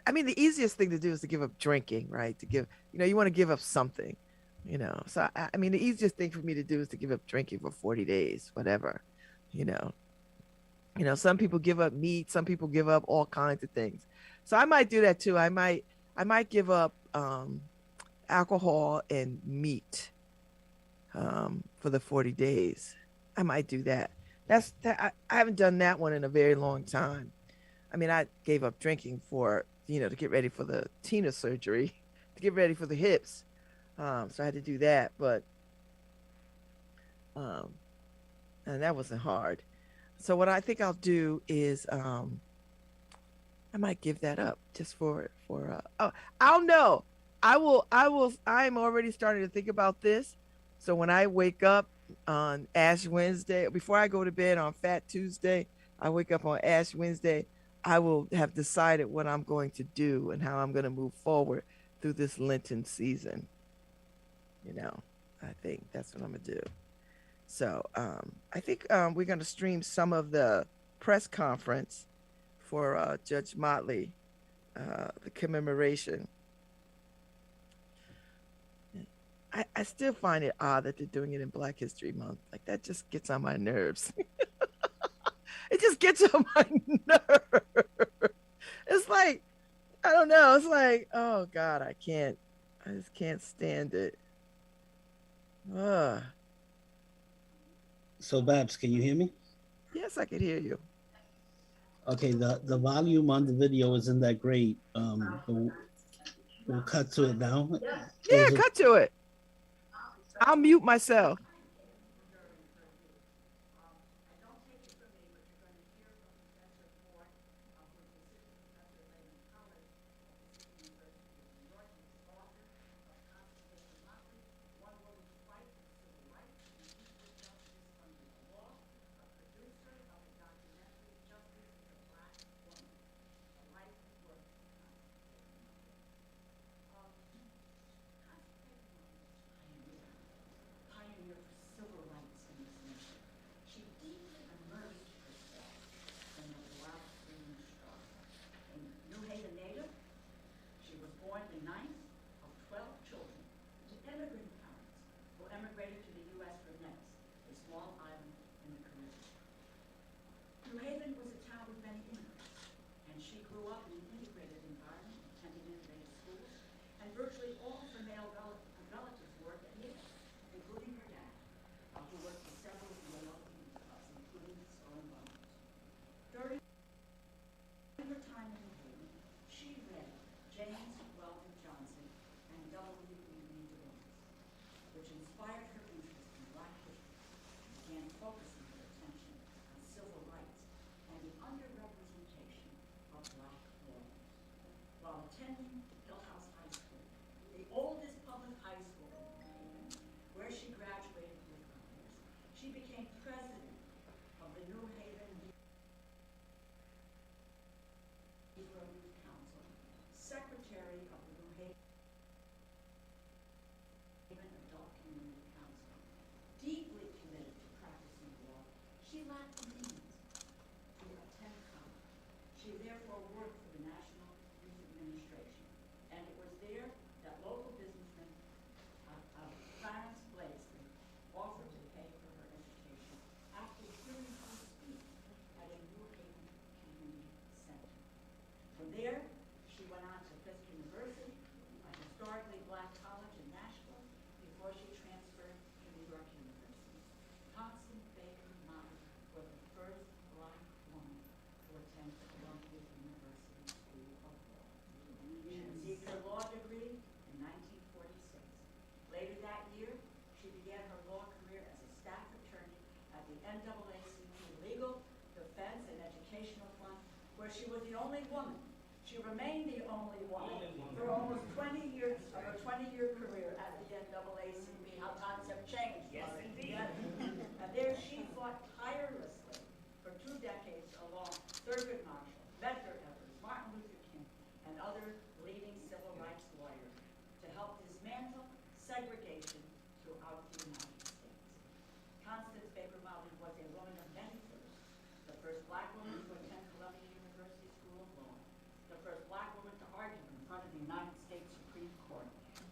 I mean, the easiest thing to do is to give up drinking, right? To give, you want to give up something, So I mean, the easiest thing for me to do is to give up drinking for 40 days, whatever, Some people give up meat, some people give up all kinds of things. So I might do that too. I might give up alcohol and meat for the 40 days. I might do that. I haven't done that one in a very long time. I mean, I gave up drinking for, to get ready for the Tina surgery, to get ready for the hips. So I had to do that, but and that wasn't hard. So what I think I'll do is I might give that up just for I'll know. I'm already starting to think about this. So when I wake up on Ash Wednesday, before I go to bed on Fat Tuesday, I wake up on Ash Wednesday, I will have decided what I'm going to do and how I'm going to move forward through this Lenten season. I think that's what I'm going to do. So I think we're going to stream some of the press conference for Judge Motley, the commemoration. I still find it odd that they're doing it in Black History Month. Like, that just gets on my nerves. It just gets on my nerves. It's like, I don't know. It's like, oh God, I just can't stand it. So, Babz, can you hear me? Yes, I can hear you. Okay, the volume on the video isn't that great. We'll cut to it now. Yeah, cut to it. I'll mute myself. virtually all of her male relatives work at Yale, including her dad, who worked for several Yale youth clubs, including Skull and Bones. During her time in New Haven, she read James Weldon Johnson and W.E.B. Du Bois, which inspired her interest in Black history and began focusing her attention on civil rights and the underrepresentation of Black lawyers. While attending Hillhouse High School, the oldest public high school in New Haven, where she graduated with honors, she became president of the New Haven Youth Council, secretary of the New Haven Adult Community Council. Deeply committed to practicing law, she lacked the means to attend college. She therefore worked for the National Youth Administration, and it was there that local businessman Clarence Blakesley offered to pay for her education after hearing her speak at a New Haven community center. From there, she went on to Fisk University, a historically Black college in Nashville, before she transferred to New York University. Constance Baker Motley was the first Black woman to attend Columbia University School of Law. She received her law degree in 1946. Later that year, she began her law career as a staff attorney at the NAACP Legal, Defense, and Educational Fund, where she was the only woman. She remained the only woman for almost 20 years of her 20-year career at the NAACP. How times have changed. Yes, indeed. And there she fought tirelessly for 2 decades along Thurgood Marshall, Medgar Evers, Martin Luther King, and other leading civil rights lawyers to help dismantle segregation throughout the United States. Constance Baker Motley was a woman of many firsts. The first Black woman to attend Columbia University School of Law, the first Black woman to argue in front of the United States Supreme Court,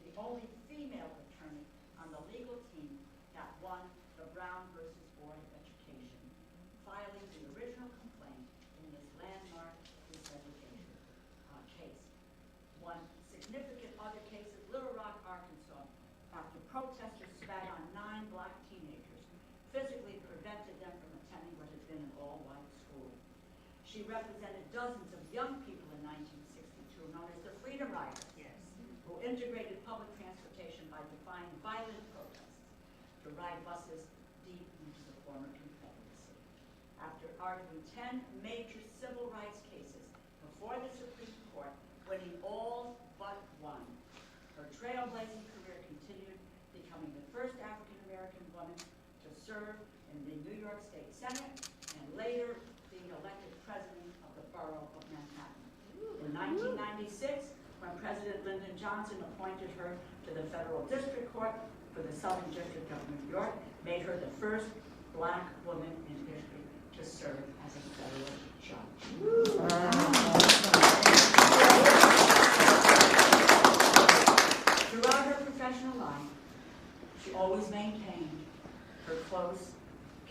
the only female attorney on the legal team that won the Brown versus Board of Education, filing the original complaint in this landmark desegregation case. One significant other case is Little Rock, Arkansas, after protesters spat on 9 Black teenagers, physically prevented them from attending what had been an all-white school. She represented dozens of young people in 1962, known as the Freedom Riders, who integrated public transportation by defying violent protests to ride buses deep into the former Confederacy. After arguing 10 major civil rights cases before the Supreme Court, winning all but one, her trailblazing career continued, becoming the first African-American woman to serve in the New York State Senate, and later being elected president of the borough of Manhattan. In 1996, when President Lyndon Johnson appointed her to the Federal District Court for the Southern District of New York, made her the first Black woman in history to serve as a federal judge. Throughout her professional life, she always maintained her close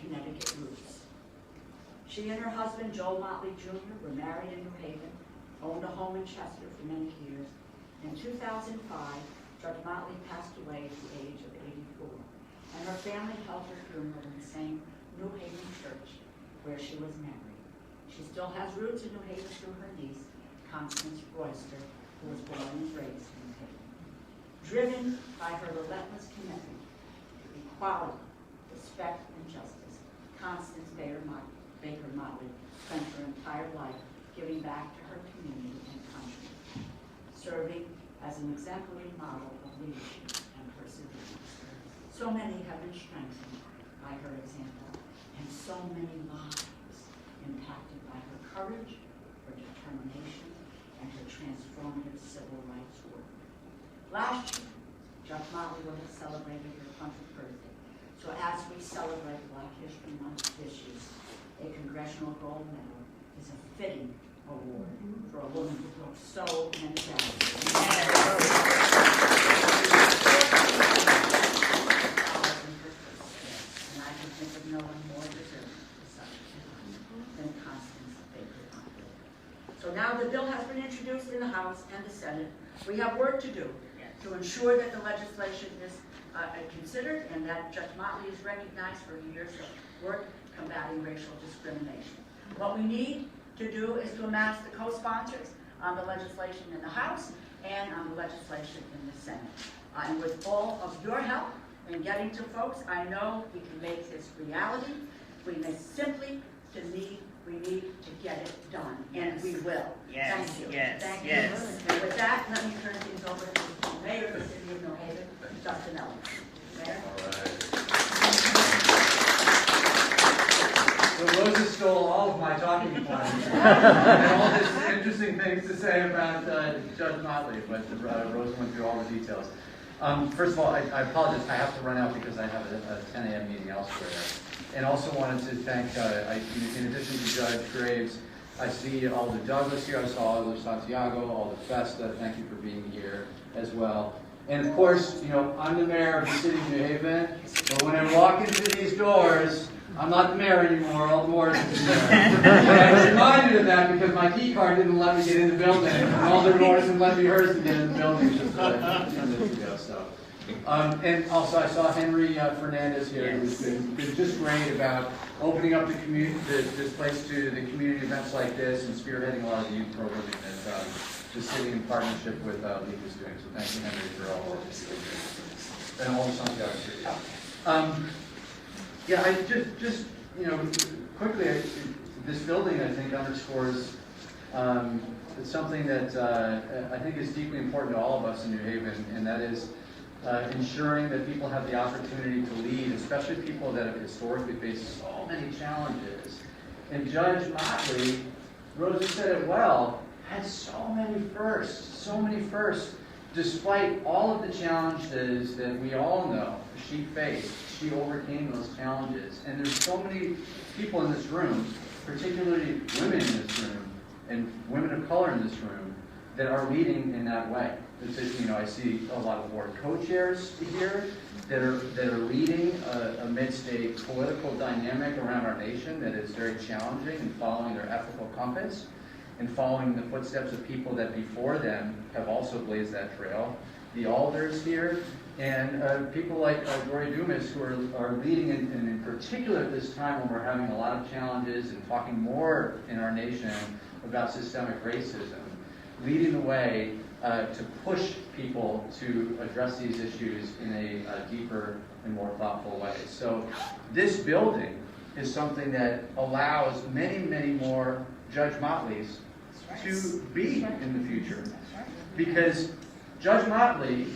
Connecticut roots. She and her husband, Joel Motley Jr., were married in New Haven, owned a home in Chester for many years. In 2005, Judge Motley passed away at the age of 84, and her family held her funeral in the same New Haven church where she was married. She still has roots in New Haven through her niece, Constance Royster, who was born and raised in New Haven. Driven by her relentless commitment to equality, respect, and justice, Constance Baker Motley spent her entire life giving back to her community and country, serving as an exemplary model of leadership and perseverance. So many have been strengthened by her example, and so many lives impacted by her courage, her determination, and her transformative civil rights work. Last year, Judge Motley would have celebrated her 100th birthday. So as we celebrate Black History Month this year, a Congressional Gold Medal is a fitting award for a woman who broke so many barriers. And I can think of no one more deserving of such than Constance Baker Motley. So now the bill has been introduced in the House and the Senate. We have work to do to ensure that the legislation is considered and that Judge Motley is recognized for years of work combating racial discrimination. What we need to do is to amass the co-sponsors on the legislation in the House and on the legislation in the Senate. And with all of your help in getting to folks, I know we can make this reality. We need to get it done, and we will. Yes, Thank you. yes, Thank yes. you. And with that, let me turn things over to the Mayor of the City of New Haven, Dr. Nelson. Mayor? So Rosa stole all of my talking points and all these interesting things to say about Judge Motley, but Rosa went through all the details. First of all, I apologize. I have to run out because I have a 10 a.m. meeting elsewhere. And also wanted to thank, in addition to Judge Graves, I see Alder Douglas here. I saw Alder Santiago, Alder Festa. Thank you for being here as well. And of course, you know, I'm the mayor of the city of New Haven, but when I walk into these doors, I'm not the mayor anymore. Alder Morris is the mayor. And I was reminded of that because my key card didn't let me get in the building. And Alder Morrison let me hers to get in the building just a few minutes ago. So. And also I saw Henry Fernandez here, who's been just great about opening up this place to the community events like this and spearheading a lot of the youth programming that the city in partnership with Leap is doing. So thank you, Henry, for all of this. And all the songs yeah, I just you know, quickly, this building I think underscores something that I think is deeply important to all of us in New Haven, and that is ensuring that people have the opportunity to lead, especially people that have historically faced so many challenges. And Judge Motley, Rosa said it well, had so many firsts, despite all of the challenges that we all know she faced. She overcame those challenges. And there's so many people in this room, particularly women in this room, and women of color in this room, that are leading in that way. It's, you know, I see a lot of board co-chairs here that are leading amidst a political dynamic around our nation that is very challenging and following their ethical compass and following the footsteps of people that before them have also blazed that trail. The alders here and people like Gloria Dumas who are leading in particular at this time when we're having a lot of challenges and talking more in our nation about systemic racism, leading the way to push people to address these issues in a deeper and more thoughtful way. So this building is something that allows many, many more Judge Motleys to be in the future. Because Judge Motley,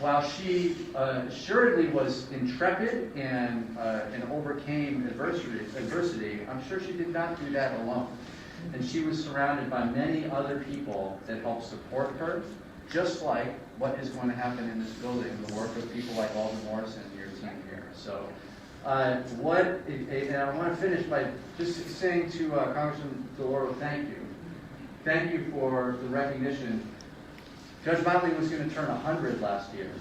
while she assuredly was intrepid and overcame adversity, I'm sure she did not do that alone. And she was surrounded by many other people that helped support her, just like what is going to happen in this building, the work of people like Alden Morrison and your team here. So, and I want to finish by just saying to Congressman DeLauro, thank you. Thank you for the recognition. Judge Motley was going to turn 100 last year.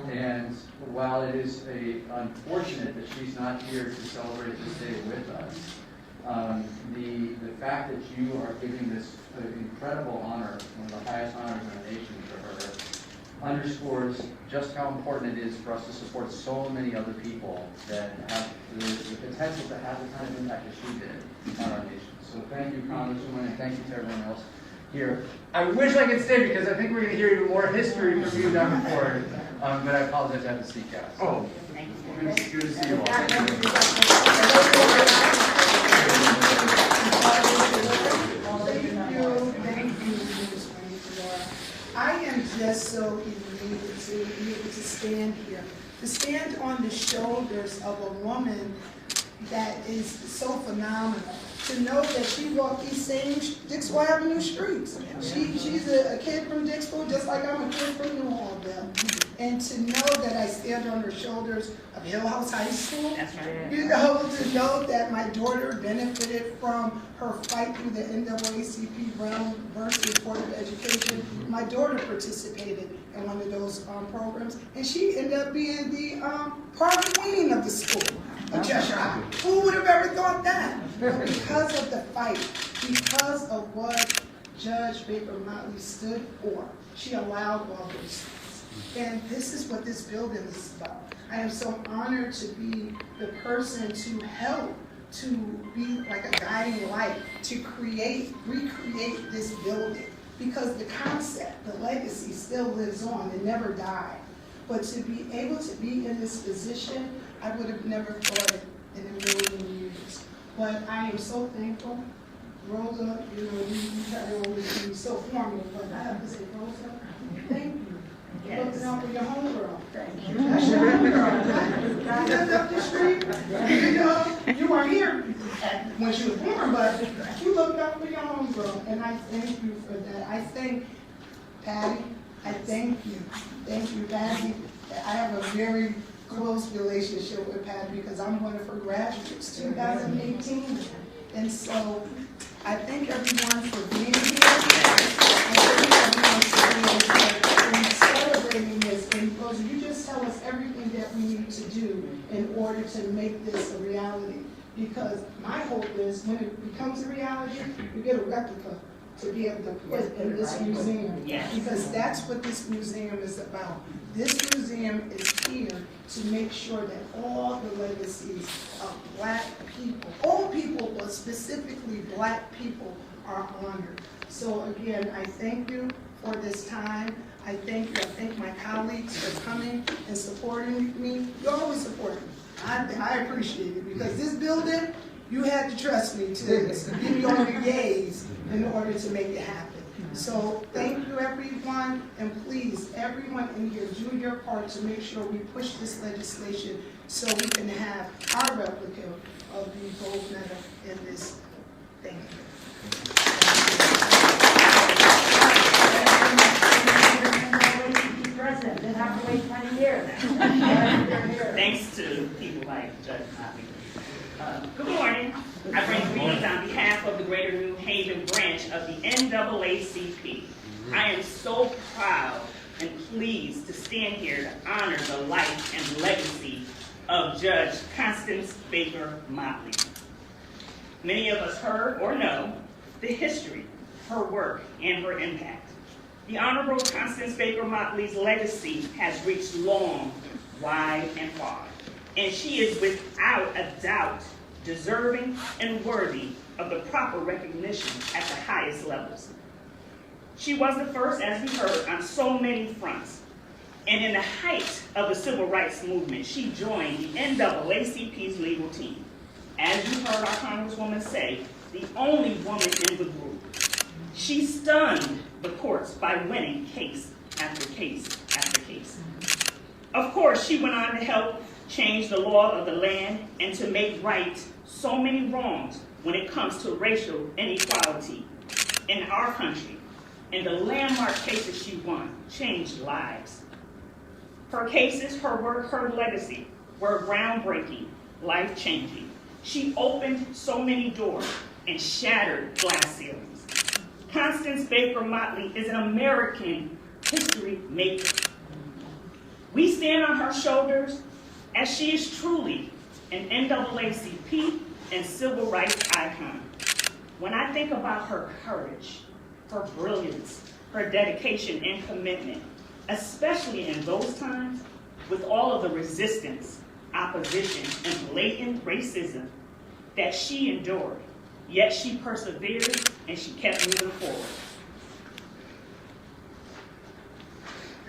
And while it is unfortunate that she's not here to celebrate this day with us, the fact that you are giving this incredible honor, one of the highest honors in our nation, to her, underscores just how important it is for us to support so many other people that have the potential to have the kind of impact that she did on our nation. So thank you, Congresswoman, and thank you to everyone else here. I wish I could stay because I think we're going to hear even more history from you down the forward, but I apologize, I have to seek out. Oh, good to see you all. Thank you, Ms. Laura. I am just so elated to be able to stand here, to stand on the shoulders of a woman that is so phenomenal. To know that she walked these same Dixwell Avenue streets. She's a kid from Dixwell, just like I'm a kid from New Orleans. And to know that I stand on the shoulders of Hill House High School. That's right. You know, to know that my daughter benefited from her fight through the NAACP Brown versus Board of Education. My daughter participated in one of those programs, and she ended up being the party queen of the school. Who would have ever thought that? But because of the fight, because of what Judge Baker Motley stood for, she allowed all those things. And this is what this building is about. I am so honored to be the person to help, to be like a guiding light, to recreate this building. Because the concept, the legacy still lives on, it never died. But to be able to be in this position, I would have never thought it in a million years. But I am so thankful. Rosa, you know, you try to always be so formal, but I have to say, Rosa, thank you. Yes. Looking out for your homegirl. Thank you. That's your homegirl. You lived up the street, you know, you weren't here when she was born, but you looked out for your homegirl, and I thank you for that. I thank Patty. I thank you. Thank you, Patty. I have a very close relationship with Patty because I'm one of her graduates, 2018. And so I thank everyone for being here. I thank everyone for being here and celebrating this. And Rosa, you just tell us everything that we need to do in order to make this a reality. Because my hope is when it becomes a reality, we get a replica to be able to put in this museum. Yes. Because that's what this museum is about. This museum is here to make sure that all the legacies of Black people, all people, but specifically Black people, are honored. So again, I thank you for this time. I thank my colleagues for coming and supporting me. You always support me. I appreciate it because this building, you had to trust me to give me all your yays in order to make it happen. So thank you everyone, and please, everyone in here, do your part to make sure we push this legislation so we can have our replica of the gold medal in this. Thank you. President, didn't have to wait 20 years. Thanks to people like Judge Motley. Good morning. I bring greetings on behalf of the Greater New Haven branch of the NAACP. I am so proud and pleased to stand here to honor the life and legacy of Judge Constance Baker Motley. Many of us heard or know the history, her work, and her impact. The Honorable Constance Baker Motley's legacy has reached long, wide, and far, and she is without a doubt deserving and worthy of the proper recognition at the highest levels. She was the first, as we heard, on so many fronts, and in the height of the civil rights movement, she joined the NAACP's legal team. As you heard our Congresswoman say, the only woman in the group. She stunned the courts by winning case after case after case. Of course, she went on to help change the law of the land and to make right so many wrongs when it comes to racial inequality in our country. And the landmark cases she won changed lives. Her cases, her work, her legacy were groundbreaking, life-changing. She opened so many doors and shattered glass ceilings. Constance Baker Motley is an American history maker. We stand on her shoulders as she is truly an NAACP and civil rights icon. When I think about her courage, her brilliance, her dedication and commitment, especially in those times with all of the resistance, opposition, and blatant racism that she endured, yet she persevered and she kept moving forward.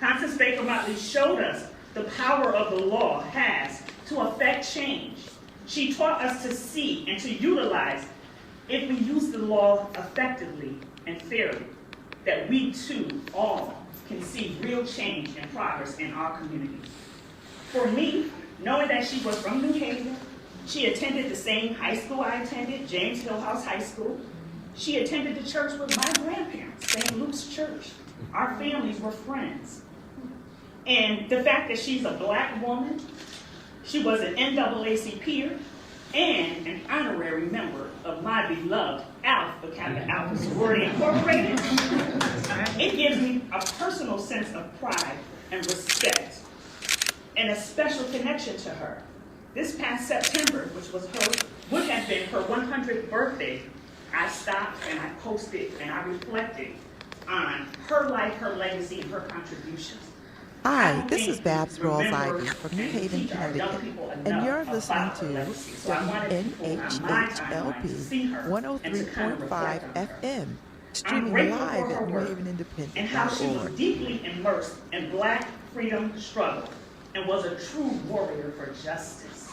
Constance Baker Motley showed us the power of the law has to affect change. She taught us to see and to utilize, if we use the law effectively and fairly, that we too all can see real change and progress in our community. For me, knowing that she was from New Haven, she attended the same high school I attended, James Hillhouse High School. She attended the church with my grandparents, St. Luke's Church. Our families were friends. And the fact that she's a Black woman, she was an NAACPer, and an honorary member of my beloved Alpha Kappa Alpha Sorority Incorporated, it gives me a personal sense of pride and respect, and a special connection to her. This past September, which would have been her 100th birthday, I stopped and I posted and I reflected on her life, her legacy, and her contributions. Hi, this is Babz Rawls-Ivy from New Haven, Connecticut, and you're listening to WNHHLP 103.5 FM, streaming live at and how she was newhavenindependent.org. deeply immersed in Black freedom struggle and was a true warrior for justice.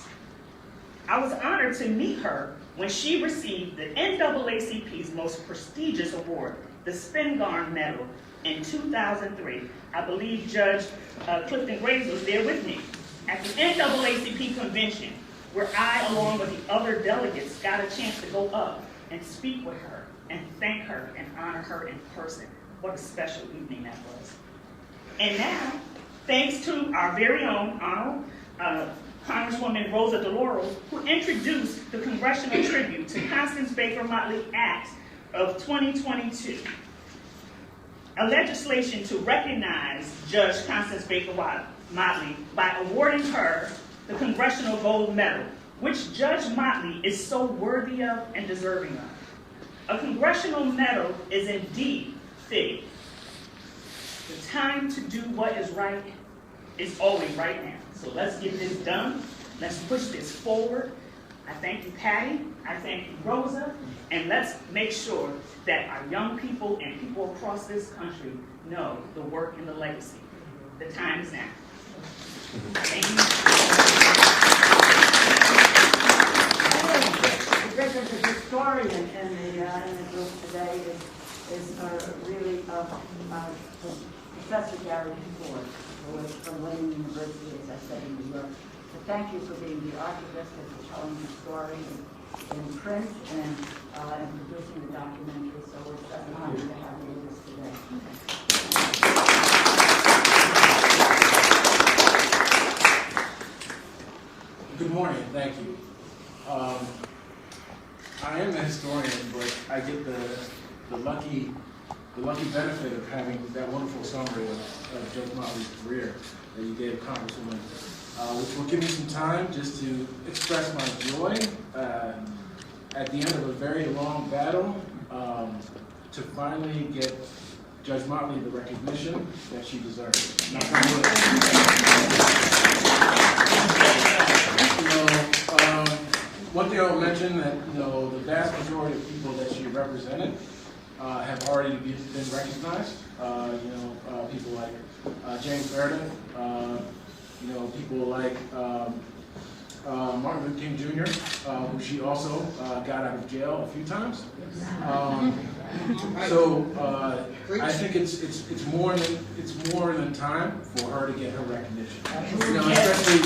I was honored to meet her when she received the NAACP's most prestigious award, the Spingarn Medal, in 2003. I believe Judge Clifton Graves was there with me at the NAACP convention, where I, along with the other delegates, got a chance to go up and speak with her and thank her and honor her in person. What a special evening that was. And now, thanks to our very own Congresswoman Rosa DeLauro, who introduced the Congressional Tribute to Constance Baker Motley Act of 2022, a legislation to recognize Judge Constance Baker Motley by awarding her the Congressional Gold Medal, which Judge Motley is so worthy of and deserving of. A congressional medal is indeed fitting. The time to do what is right is always right now. So let's get this done. Let's push this forward. I thank you, Patty. I thank you, Rosa. And let's make sure that our young people and people across this country know the work and the legacy. The time is now. Thank you. The difference of historian in the group today is really Professor Gary Ford, who is from Lynn University, as I said, in New York. So thank you for being the archivist and for telling the story in print and producing the documentary. So it's an honor to have you with us today. Good morning, thank you. I am the historian, but I get the lucky benefit of having that wonderful summary of Judge Motley's career that you gave, Congresswoman, which will give me some time just to express my joy at the end of a very long battle to finally get Judge Motley the recognition that she deserves. One thing I'll mention that the vast majority of people that she represented have already been recognized. People like James Meredith, people like Martin Luther King Jr., who she also got out of jail a few times. I think it's more than time for her to get her recognition. Especially.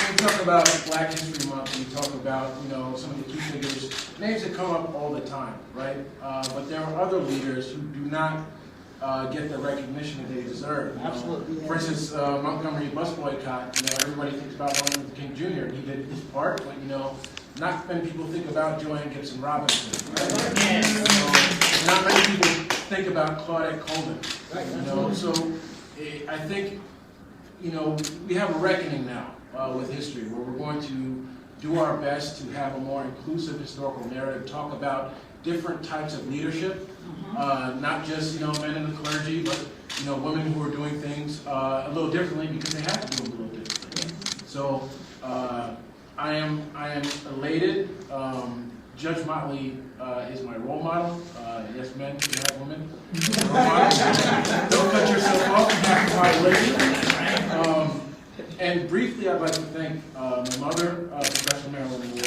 We talk about Black History Month, we talk about, some of the key figures, names that come up all the time, right? But there are other leaders who do not get the recognition that they deserve. Absolutely. For instance, Montgomery bus boycott, everybody thinks about Martin Luther King Jr. and he did his part, but not many people think about Joanne Gibson Robinson, right? Not many people think about Claudette Coleman, so I think, we have a reckoning now with history, where we're going to do our best to have a more inclusive historical narrative, talk about different types of leadership, not just men in the clergy, but women who are doing things a little differently because they have to do them a little differently. So I am elated. Judge Motley is my role model. Yes, men can have women. Don't cut yourself off. You have to violate. And briefly, I'd like to thank my mother, Professor Marilyn Ward.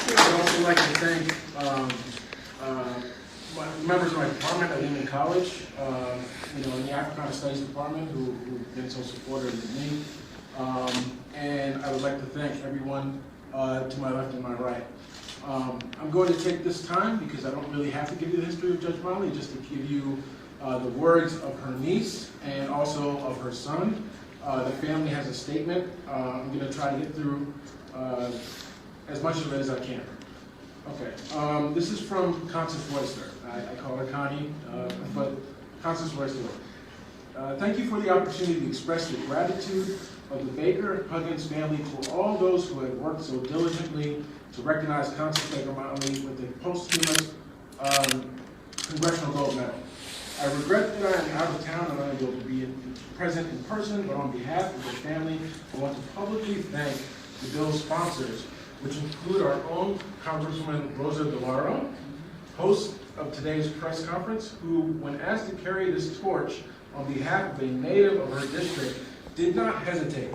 I'd also like to thank members of my department at Lehman College, in the Africana Studies department, who've been so supportive of me. And I would like to thank everyone to my left and my right. I'm going to take this time, because I don't really have to give you the history of Judge Motley, just to give you the words of her niece and also of her son. The family has a statement. I'm going to try to get through as much of it as I can. Okay, this is from Constance Royster. I call her Connie, but Constance Royster. Thank you for the opportunity to express the gratitude of the Baker Huggins family to all those who had worked so diligently to recognize Constance Baker Motley with the posthumous Congressional Gold Medal. I regret that I am out of town and unable to be present in person, but on behalf of the family, I want to publicly thank the bill's sponsors, which include our own Congresswoman Rosa DeLauro, host of today's press conference, who, when asked to carry this torch on behalf of a native of her district, did not hesitate.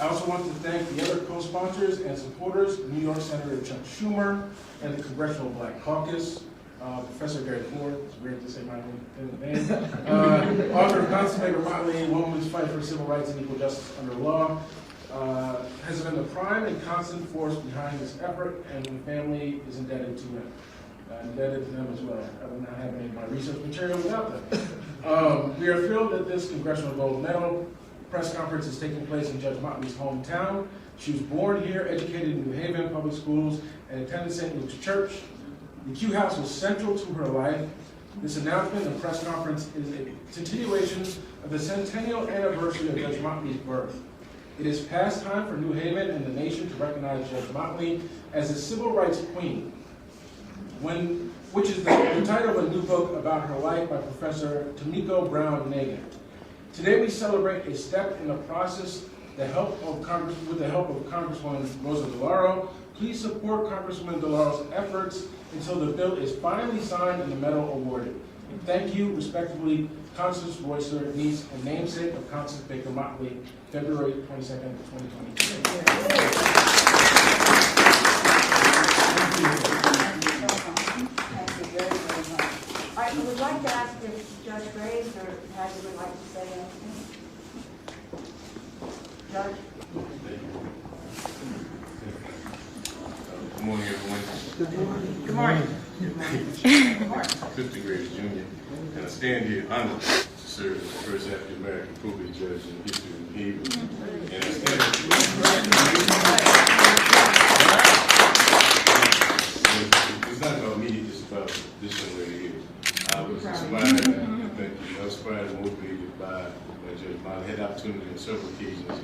I also want to thank the other co-sponsors and supporters, New York Senator Chuck Schumer and the Congressional Black Caucus, Professor Gary Ford, it's weird to say my name, author of Constance Baker Motley, Woman's Fight for Civil Rights and Equal Justice Under Law, has been the prime and constant force behind this effort, and the family is indebted to him. Indebted to them as well. I would not have made my research material without them. We are thrilled that this Congressional Gold Medal press conference is taking place in Judge Motley's hometown. She was born here, educated in New Haven Public Schools, and attended St. Luke's Church. The Q House was central to her life. This announcement and press conference is a continuation of the centennial anniversary of Judge Motley's birth. It is past time for New Haven and the nation to recognize Judge Motley as a civil rights queen, which is the title of a new book about her life by Professor Tomiko Brown-Nagin. Today we celebrate a step in the process with the help of Congresswoman Rosa DeLauro. Please support Congresswoman DeLauro's efforts until the bill is finally signed and the medal awarded. And thank you, respectively, Constance Royster, niece and namesake of Constance Baker Motley, February 22nd, 2023. I would like to ask if Judge Graves or Hattie would like to say anything. Judge? Good morning, everyone. Good morning. Good morning. Good morning. 50th grade junior, and I stand here honored to serve as the first African American probate judge in the history of New Haven. And I stand it's not about me, it's about this young lady here. I was inspired, I was inspired and motivated by Judge Motley. I had the opportunity on several occasions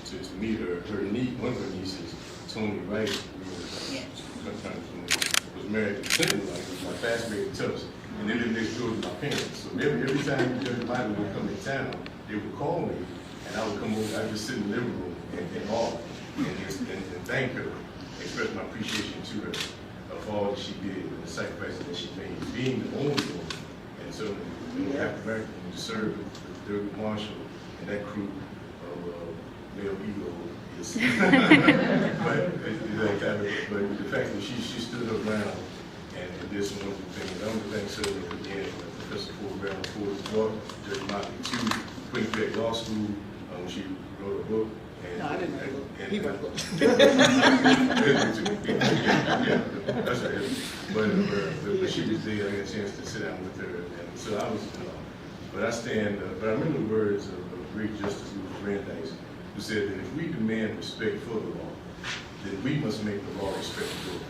to meet her. One of her nieces, Tony Wright, was married to Clinton, like my fastmate in Tulsa, and they lived next door to my parents. So every time Judge Motley would come to town, they would call me, and I would come over. I would just sit in the living room and awe, and thank her, express my appreciation to her for all that she did and the sacrifices that she made, being the only woman. And so, African American to serve with Thurgood Marshall and that crew of male ego. but the fact that she stood her ground and did some wonderful things. I want to thank certainly again Professor Ford Brown for brought Judge Motley to Quinnipiac Law School when she wrote a book. No, I didn't write a book. He wrote a book. Yeah, that's right. But she was there. I got a chance to sit down with her, and so I was. But I remember the words of great Justice Luther Brandeis, who said that if we demand respect for the law, then we must make the law respectable.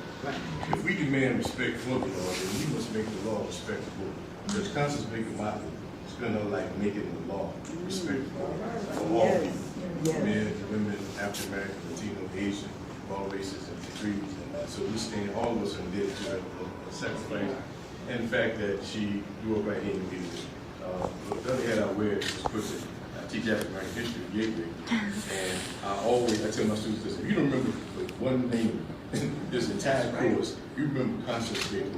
If we demand respect for the law, then we must make the law respectable. Judge Constance Baker Motley spent her life making the law respectable for all people, men, women, African American, Latino, Asian, all races and creeds. And so we stand, all of us are indebted to her sacrifice, and the fact that she grew up right here in New Haven. The other hat I wear is pussy. I teach African American history at Gateway, and I tell my students this: if you don't remember one name this entire course, you remember Constance Baker.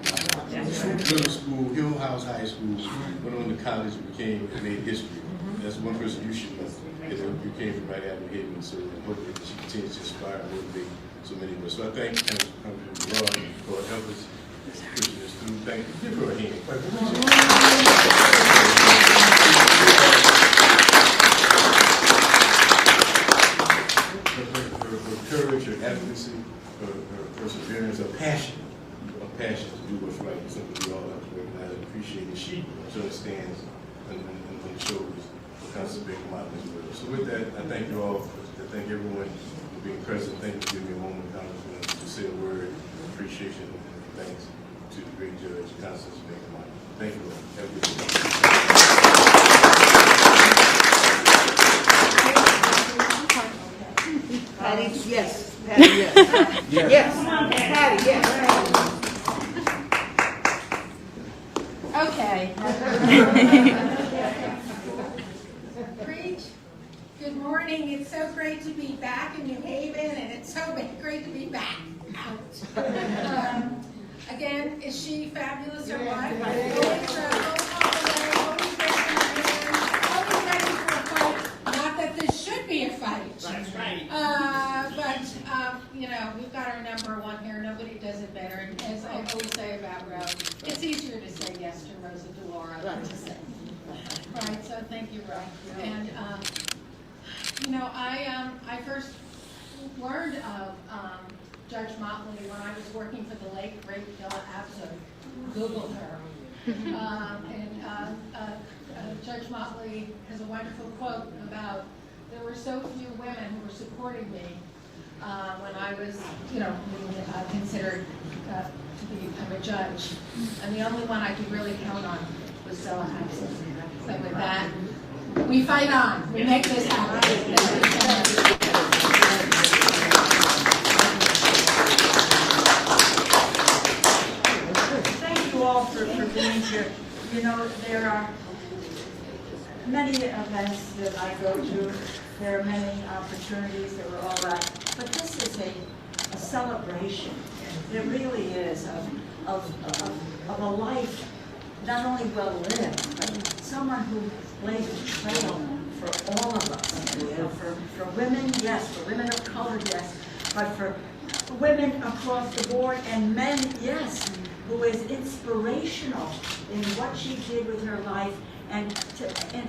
Middle school, Hill House High School, went on to college and made history. That's one person you should know. You came from right out of Haven, so hopefully she continues to inspire and motivate so many of us. So I thank Congressman Rod for helping us pushing this through. Thank you. Give her a hand. Her courage, her advocacy, her perseverance, her passion to do what's right, something we all have to recognize and appreciate. And she stands and shows the Constance Baker Motley as well. So with that, I thank you all. I thank everyone for being present. Thank you for giving me a moment, Congressman, to say a word of appreciation and thanks to the great judge, Constance Baker Motley. Thank you all. Have a good day. Patty, yes. Patty, yes. Yes. Patty, yes. Okay. Preach. Good morning. It's so great to be back in New Haven, and it's so great to be back out. Again, is she fabulous or what? Always ready for a fight. Not that this should be a fight. That's right. You know, we've got our number one here. Nobody does it better. And as I always say about Rose, it's easier to say yes to Rosa DeLaura than to say. Right, so thank you, Rose. And, you know, I first learned of Judge Motley when I was working for the late, great Della Abzug. Googled her. Judge Motley has a wonderful quote about there were so few women who were supporting me when I was, you know, considered to become a judge. And the only one I could really count on was Della Abzug. So with that, we fight on. We make this happen. Thank you all for being here. You know, there are many events that I go to. There are many opportunities that we're all at. But this is a celebration. It really is of a life not only well lived, but someone who laid a trail for all of us. You know, for women, yes, for women of color, yes, but for women across the board, and men, yes, who is inspirational in what she did with her life and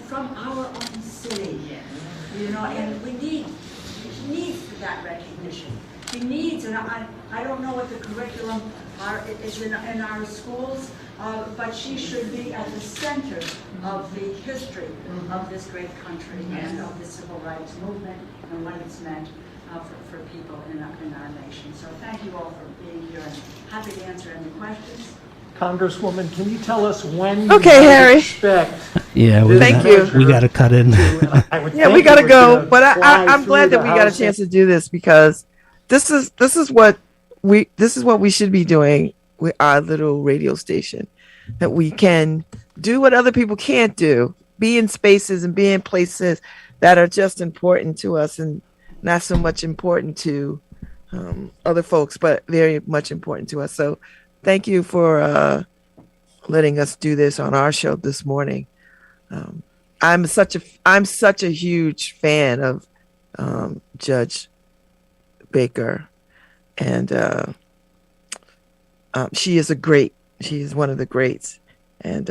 from our own city. You know, and we need that recognition. She needs, and I don't know what the curriculum is in our schools, but she should be at the center of the history of this great country and of the civil rights movement and what it's meant for people in our nation. So thank you all for being here, and happy to answer any questions. Congresswoman, can you tell us when Okay, you Harry. expect? Yeah, Thank you. We got to cut in. Yeah, we gotta go. But I'm glad that we got a chance to do this, because this is what we should be doing with our little radio station. That we can do what other people can't do. Be in spaces and be in places that are just important to us and not so much important to other folks, but very much important to us. So thank you for letting us do this on our show this morning. I'm such a huge fan of Judge Baker, and she is one of the greats. And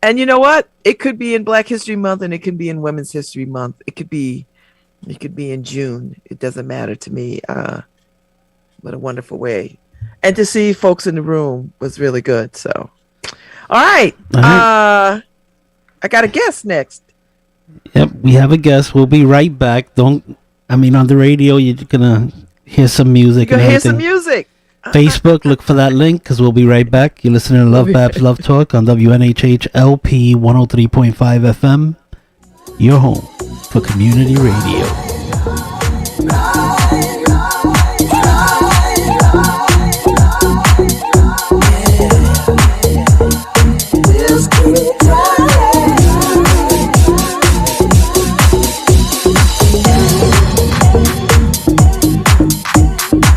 you know what? It could be in Black History Month, and it could be in Women's History Month. It could be in June. It doesn't matter to me. What a wonderful way. And to see folks in the room was really good. So, all right. I got a guest next. Yep, we have a guest. We'll be right back. On the radio, you're gonna hear some music. You're gonna hear some music. Facebook, look for that link, because we'll be right back. You're listening to LoveBabz Love Talk on WNHH LP 103.5 FM. Your home for community radio.